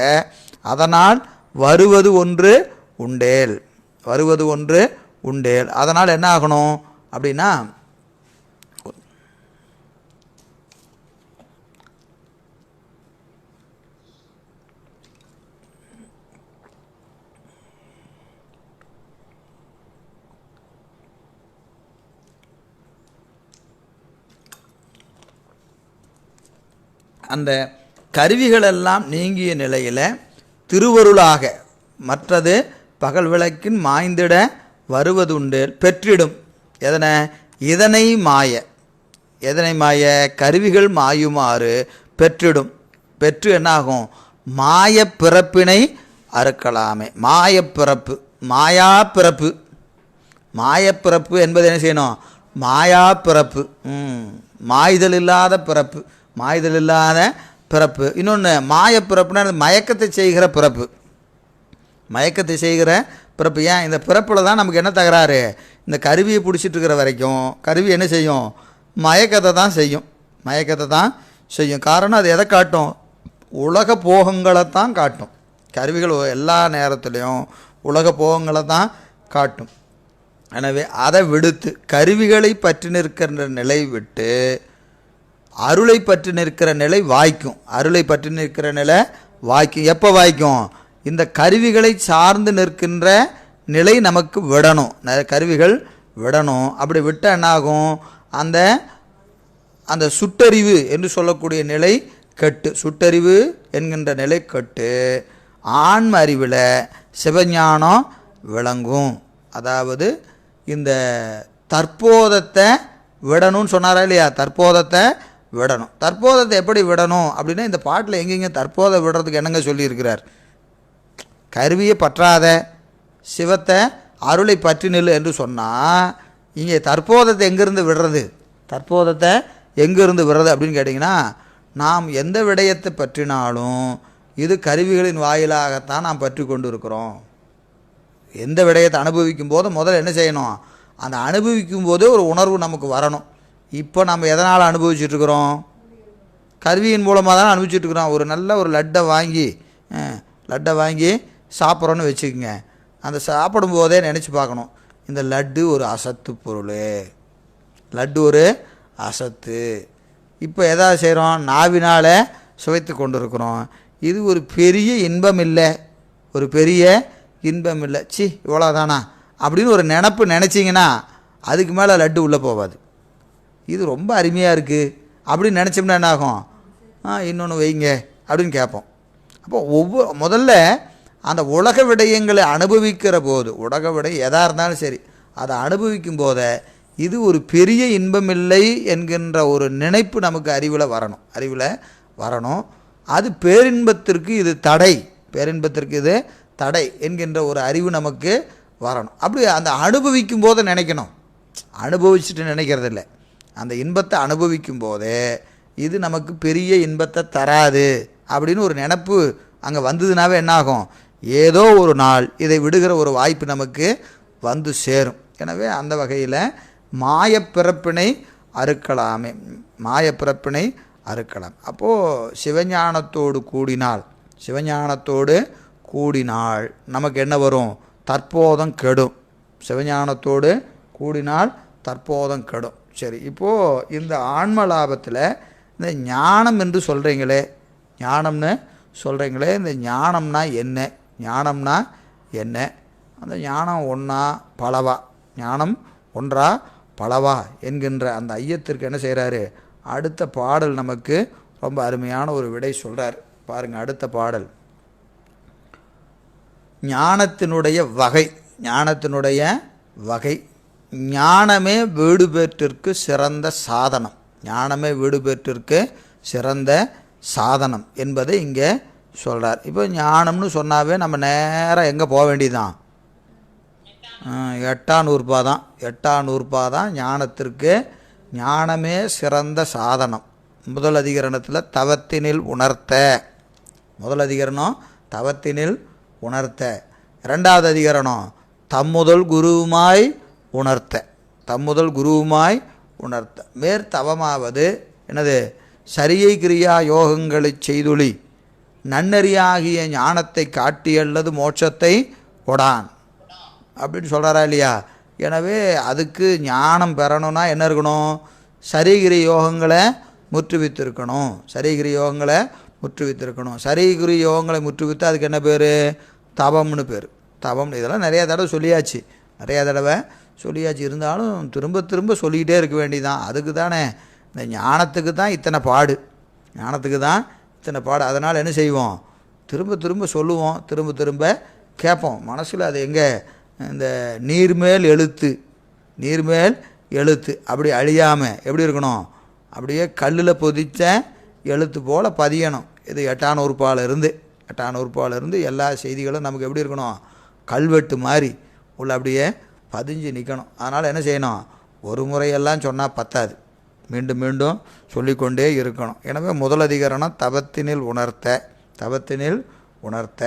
அதனால் வருவது ஒன்று உண்டேல், வருவது ஒன்று உண்டேல். அதனால் என்ன ஆகணும் அப்படின்னா, அந்த கருவிகளெல்லாம் நீங்கிய நிலையில் திருவருளாக மற்றது பகல் விளக்கின் மாய்ந்திட வருவதுண்டு பெற்றிடும். எதனை, இதனை மாய, எதனை மாய, கருவிகள் மாயுமாறு பெற்றிடும். பெற்று என்னாகும், மாய பிறப்பினை அறுக்கலாமே. மாயப்பிறப்பு, மாயா பிறப்பு, மாயப்பிறப்பு என்பது என்ன செய்யணும், மாயா பிறப்பு, மாய்தல் இல்லாத பிறப்பு, மாய்தல் இல்லாத பிறப்பு. இன்னொன்று மாயப்பிறப்புனா மயக்கத்தை செய்கிற பிறப்பு, மயக்கத்தை செய்கிற பிறப்பு. ஏன், இந்த பிறப்பில் தான் நமக்கு என்ன தகராறு, இந்த கருவியை பிடிச்சிட்டு இருக்கிற வரைக்கும் கருவி என்ன செய்யும், மயக்கத்தை தான் செய்யும், மயக்கத்தை தான் செய்யும். காரணம் அது எதை காட்டும், உலக போகங்களை தான் காட்டும். கருவிகள் எல்லா நேரத்துலையும் உலக போகங்களை தான் காட்டும். எனவே அதை விடுத்து கருவிகளை பற்றி நிற்கின்ற நிலை விட்டு அருளை பற்றி நிற்கிற நிலை வாய்க்கும். அருளை பற்றி நிற்கிற நிலை வாய்க்கும். எப்போ வாய்க்கும்? இந்த கருவிகளை சார்ந்து நிற்கின்ற நிலை நமக்கு விடணும். கருவிகள் விடணும். அப்படி விட்டால் என்னாகும்? அந்த அந்த சுட்டறிவு என்று சொல்லக்கூடிய நிலை கெட்டு, சுட்டறிவு என்கின்ற நிலை கெட்டு ஆன்ம அறிவில் சிவஞானம் விளங்கும். அதாவது இந்த தற்போதத்தை விடணும்னு சொன்னாரா இல்லையா? தற்போதத்தை விடணும். தற்போதத்தை எப்படி விடணும் அப்படின்னா, இந்த பாட்டில் எங்கெங்க தற்போதை விடுறதுக்கு என்னங்க சொல்லியிருக்கிறார்? கருவியை பற்றாத சிவத்தை அருளை பற்றி நில் என்று சொன்னால், இங்கே தற்போதத்தை எங்கேருந்து விடுறது? தற்போதத்தை எங்கேருந்து விடுறது அப்படின்னு கேட்டிங்கன்னா, நாம் எந்த விடயத்தை பற்றினாலும் இது கருவிகளின் வாயிலாகத்தான் நாம் பற்றி கொண்டு இருக்கிறோம். எந்த விடயத்தை அனுபவிக்கும் போது முதல்ல என்ன செய்யணும்? அந்த அனுபவிக்கும் போதே ஒரு உணர்வு நமக்கு வரணும். இப்போ நம்ம எதனால் அனுபவிச்சுட்ருக்குறோம்? கருவியின் மூலமாக தான் அனுபவிச்சுட்ருக்குறோம். ஒரு நல்ல ஒரு லட்டை வாங்கி சாப்பிட்றோன்னு வச்சுக்கோங்க. அந்த சாப்பிடும்போதே நினச்சி பார்க்கணும், இந்த லட்டு ஒரு அசத்து பொருள், லட்டு ஒரு அசத்து. இப்போ எதாவது செய்கிறோம்? நாவினால் சுவைத்து கொண்டு இருக்கிறோம். இது ஒரு பெரிய இன்பம் இல்லை, ஒரு பெரிய இன்பம் இல்லை, சி இவ்வளோதானா அப்படின்னு ஒரு நினச்சிங்கன்னா அதுக்கு மேலே லட்டு உள்ளே போகாது. இது ரொம்ப அருமையாக இருக்குது அப்படின்னு நினச்சோம்னா என்ன ஆகும்? இன்னொன்று வைங்க அப்படின்னு கேட்போம். அப்போ முதல்ல அந்த உலக விடயங்களை அனுபவிக்கிற போது, உலக விடயம் எதாக இருந்தாலும் சரி, அதை அனுபவிக்கும் போதே இது ஒரு பெரிய இன்பம் இல்லை என்கின்ற ஒரு நினைப்பு நமக்கு அறிவில் வரணும். அது பேரின்பத்திற்கு இது தடை, பேரின்பத்திற்கு இது தடை என்கின்ற ஒரு அறிவு நமக்கு வரணும். அப்படி அந்த அனுபவிக்கும் போது நினைக்கணும், அனுபவிச்சுட்டு நினைக்கிறதில்ல. அந்த இன்பத்தை அனுபவிக்கும் போதே இது நமக்கு பெரிய இன்பத்தை தராது அப்படின்னு ஒரு நினப்பு அங்கே வந்ததுனாவே என்னாகும்? ஏதோ ஒரு நாள் இதை விடுகிற ஒரு வாய்ப்பு நமக்கு வந்து சேரும். எனவே அந்த வகையில் மாயப்பிறப்பினை அறுக்கலாமே, மாயப்பிறப்பினை அறுக்கலாம். அப்போது சிவஞானத்தோடு கூடினால் நமக்கு என்ன வரும்? தற்போதம் கெடும். சிவஞானத்தோடு கூடினால் தற்போதம் கெடும். சரி, இப்போது இந்த ஆன்ம லாபத்தில் இந்த ஞானம் என்று சொல்கிறீங்களே, இந்த ஞானம்னா என்ன? அந்த ஞானம் ஒன்றா பலவா, ஞானம் ஒன்றா பலவா என்கின்ற அந்த ஐயத்திற்கு என்ன செய்கிறாரு? அடுத்த பாடல் நமக்கு ரொம்ப அருமையான ஒரு விடை சொல்கிறார். பாருங்கள், அடுத்த பாடல் ஞானத்தினுடைய வகை. ஞானமே வீடு பேற்றிற்கு சிறந்த சாதனம், என்பதை இங்கே சொல்கிறார். இப்போ ஞானம்னு சொன்னாவே நம்ம நேராக எங்கே போக வேண்டியதுதான்? எட்டாம் நூற்பா தான் ஞானத்திற்கு. ஞானமே சிறந்த சாதனம். முதல் அதிகரணத்தில் தவத்தினில் உணர்த்த. இரண்டாவது அதிகரணம் தம்முதல் குருவுமாய் உணர்த்த. மேற்தவமாவது என்னது? சரியை கிரியா யோகங்களை செய்துளி நன்னறியாகிய ஞானத்தை காட்டி அல்லது மோட்சத்தை கொடான் அப்படின்னு சொல்கிறாரா இல்லையா? எனவே அதுக்கு ஞானம் பெறணும்னா என்ன இருக்கணும்? சரிகிரி யோகங்களை முற்றுவித்திருக்கணும். சரிகிரி யோகங்களை முற்றுவித்து அதுக்கு என்ன பேர்? தவம்னு பேர். தவம். இதெல்லாம் நிறையா தடவை சொல்லியாச்சு. இருந்தாலும் திரும்ப சொல்லிக்கிட்டே இருக்க வேண்டியதான். அதுக்கு தானே, இந்த ஞானத்துக்கு தான் இத்தனை பாடு. அதனால் என்ன செய்வோம்? திரும்ப சொல்லுவோம், திரும்ப கேட்போம். மனசில் அது எங்கே? இந்த நீர்மேல் எழுத்து அப்படி அழியாமல் எப்படி இருக்கணும்? அப்படியே கல்லில் பொதித்த எழுத்து போல் பதியணும். இது எட்டாம் நூற்பாலிருந்து எல்லா செய்திகளும் நமக்கு எப்படி இருக்கணும்? கல்வெட்டு மாதிரி உள்ள அப்படியே பதிஞ்சு நிற்கணும். அதனால் என்ன செய்யணும்? ஒரு முறையெல்லாம் சொன்னால் பத்தாது, மீண்டும் சொல்லிக்கொண்டே இருக்கணும். எனவே முதல் அதிகரணம் தவத்தினில் உணர்த்த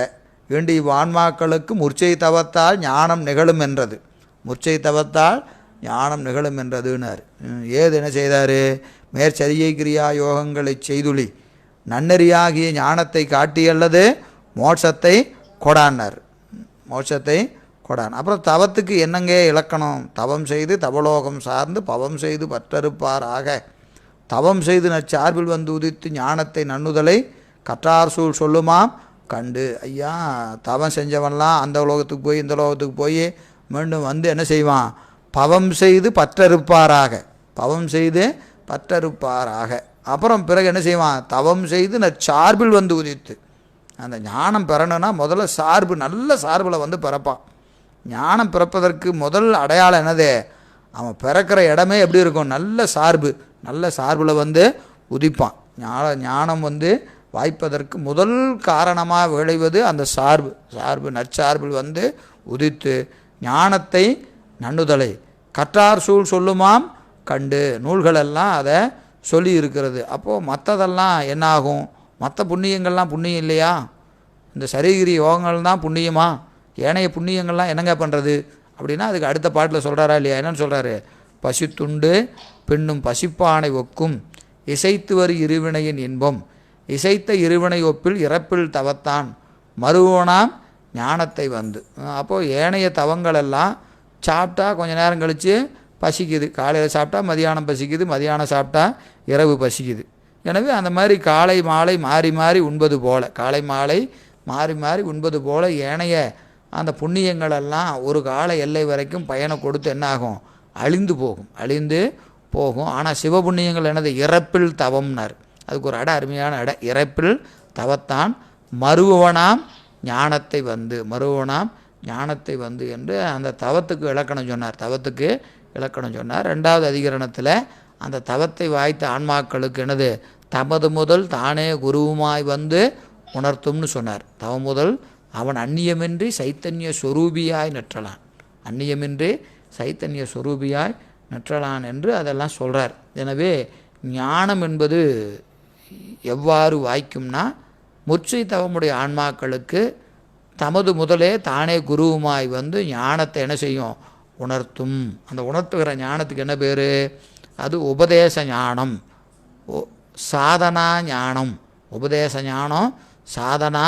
வேண்டி ஆன்மாக்களுக்கு முர்ச்சை தவத்தால் ஞானம் நிகழும் என்றதுன்னார். ஏது என்ன செய்தார்? மேற்சரியை கிரியா யோகங்களை செய்துளி நன்னறியாகிய ஞானத்தை காட்டியல்லது மோட்சத்தை கொடான்னார். அப்புறம் தவத்துக்கு என்னங்க இலக்கணம்? தவம் செய்து தவலோகம் சார்ந்து பவம் செய்து பற்றறுப்பாராக. தவம் செய்து நற்சார்பில் வந்து உதித்து ஞானத்தை நன்னுதலை கற்றார் சூழ் சொல்லுமாம் கண்டு. ஐயா, தவம் செஞ்சவன்லாம் அந்த உலகத்துக்கு போய் இந்த உலகத்துக்கு போய் மீண்டும் வந்து என்ன செய்வான்? பவம் செய்து பற்றறுப்பாராக, பவம் செய்து பற்றறுப்பாராக. அப்புறம் பிறகு என்ன செய்வான்? தவம் செய்து நற்சார்பில் வந்து உதித்து. அந்த ஞானம் பெறணும்னா முதல்ல சார்பு, நல்ல சார்பில் வந்து பிறப்பான். ஞானம் பிறப்பதற்கு முதல் அடையாளம் என்னது? அவன் பிறக்கிற இடமே எப்படி இருக்கும்? நல்ல சார்பு, நல்ல சார்பில் வந்து உதிப்பான். ஞானம் வந்து வாய்ப்பதற்கு முதல் காரணமாக விளைவது அந்த சார்பு. சார்பு நற்சார்பில் வந்து உதித்து ஞானத்தை நன்னுதலை கற்றார் சூழ் சொல்லுமாம் கண்டு. நூல்களெல்லாம் அதை சொல்லி இருக்கிறது. அப்போது மற்றதெல்லாம் என்னாகும்? மற்ற புண்ணியங்கள்லாம் புண்ணியம் இல்லையா? இந்த சரிகிரி யோகங்கள் தான் புண்ணியமா? ஏனைய புண்ணியங்கள்லாம் என்னங்க பண்ணுறது அப்படின்னா அதுக்கு அடுத்த பாட்டில் சொல்கிறாரா இல்லையா? என்னன்னு சொல்கிறாரு? பசித்துண்டு பெண்ணும் பசிப்பானை ஒக்கும் இசைத்து வரு இருவினையின் இன்பம் இசைத்த இருவினை ஒப்பில் இறப்பில் தவத்தான் மறுவோனாம் ஞானத்தை வந்து. அப்போது ஏனைய தவங்களெல்லாம் சாப்பிட்டா கொஞ்சம் நேரம் கழித்து பசிக்குது. காலையில் சாப்பிட்டா மதியானம் பசிக்குது, மதியானம் சாப்பிட்டா இரவு பசிக்குது. எனவே அந்த மாதிரி காலை மாலை மாறி மாறி உண்பது போல், காலை மாலை மாறி மாறி உண்பது போல் ஏனைய அந்த புண்ணியங்களெல்லாம் ஒரு கால எல்லை வரைக்கும் பயனை கொடுத்து என்னாகும்? அழிந்து போகும், அழிந்து போகும். ஆனால் சிவபுண்ணியங்கள் என்னது? இறப்பில் தவம்னார். அதுக்கு ஒரு அருமையான இறப்பில் தவத்தான் மறுவனாம் ஞானத்தை வந்து, மறுவனாம் ஞானத்தை வந்து என்று அந்த தவத்துக்கு இலக்கணம் சொன்னார். தவத்துக்கு இலக்கணம் சொன்னார். 2வது அதிகரணத்தில் அந்த தவத்தை வாய்த்த ஆன்மாக்களுக்கு என்னது? தமது முதல் தானே குருவுமாய் வந்து உணர்த்தும்னு சொன்னார். தவம் முதல் அவன் அந்நியமின்றி சைத்தன்ய சொரூபியாய் நற்றலான், அந்நியமின்றி சைத்தன்ய சொரூபியாய் நற்றலான் என்று அதெல்லாம் சொல்கிறார். எனவே ஞானம் என்பது எவ்வாறு வாய்க்கும்னா, முற்றை தவமுடைய ஆன்மாக்களுக்கு தமது முதலே தானே குருவுமாய் வந்து ஞானத்தை என்ன செய்யும்? உணர்த்தும். அந்த உணர்த்துகிற ஞானத்துக்கு என்ன பேர்? அது உபதேச ஞானம், சாதனா ஞானம். உபதேச ஞானம், சாதனா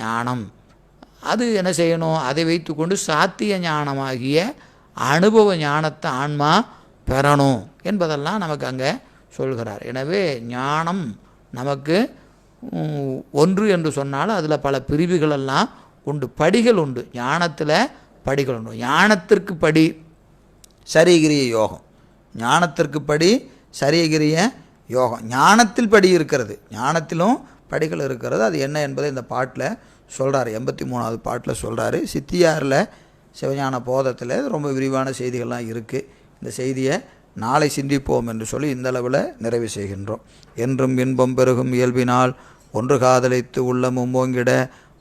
ஞானம். அது என்ன செய்யணும்? அதை வைத்து கொண்டு சாத்திய ஞானமாகிய அனுபவ ஞானத்தை ஆன்மா பெறணும் என்பதெல்லாம் நமக்கு அங்கே சொல்கிறார். எனவே ஞானம் நமக்கு ஒன்று என்று சொன்னாலும் அதில் பல பிரிவுகளெல்லாம் உண்டு, படிகள் உண்டு. ஞானத்தில் படிகள் உண்டு. ஞானத்திற்கு படி சரியகிரிய யோகம், ஞானத்திற்கு படி சரியகிரிய யோகம். ஞானத்தில் படி இருக்கிறது, ஞானத்திலும் படிகள் இருக்கிறது. அது என்ன என்பதை இந்த பாட்டில் சொல்கிறார். 83வது பாட்டில் சொல்கிறாரு. சித்தியாரில் சிவஞான போதத்தில் ரொம்ப விரிவான செய்திகள்லாம் இருக்குது. இந்த செய்தியை நாளை சிந்திப்போம் என்று சொல்லி இந்த அளவில் நிறைவு செய்கின்றோம். என்றும் இன்பம் பெருகும் இயல்பினால் ஒன்று காதலித்து உள்ளமும் ஓங்கிட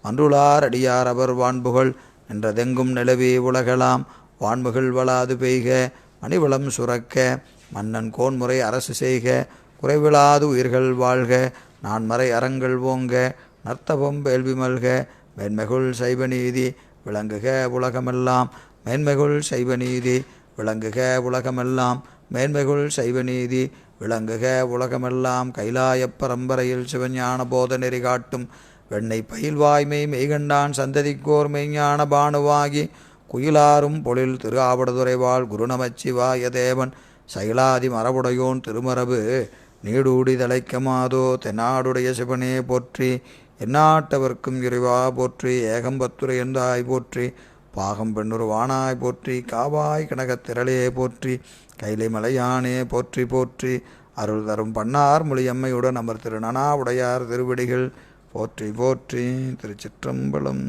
மன்றுளார் அடியார் அவர் வான்புகள் என்றதெங்கும் நிலவி உலகலாம் வான்முகில் வளாது பெய்க மணிவளம் சுரக்க மன்னன் கோன்முறை அரசு செய்க குறைவிலாது உயிர்கள் வாழ்க நான்மறை அறங்கள் ஓங்க நர்த்தவம் வேள்வி மல்க மேன்மைகுள் சைவநீதி விளங்குக உலகமெல்லாம் மேன்மைகுள் சைவநீதி விளங்குக உலகமெல்லாம் மேன்மைகுள் சைவநீதி விளங்குக உலகமெல்லாம். கைலாயப் பரம்பரையில் சிவஞான போத நெறி காட்டும் வெண்ணை பயில்வாய்மை மெய்கண்டான் சந்ததிக்கோர் மெய்ஞான பானுவாகி குயிலாரும் பொழில் திரு ஆவடுதுறைவாள் குருநமச்சிவாய தேவன் சைலாதி மரபுடையோன் திருமரபு நீடூடி தலைக்கமாதோ தென்னாடுடைய சிவனே போற்றி எந்நாட்டவர்க்கும் இறைவா போற்றி ஏகம்பத்துரை எந்தாய் போற்றி பாகம் பெண்ணுரு வானாய் போற்றி காவாய் கனகத் திரளே போற்றி கைலை மலையானே போற்றி போற்றி அருள் தரும் பன்னார் மொழியம்மையுடன் அமர் திருநனா உடையார் திருவடிகள் போற்றி போற்றி. திருச்சிற்றம்பலம்.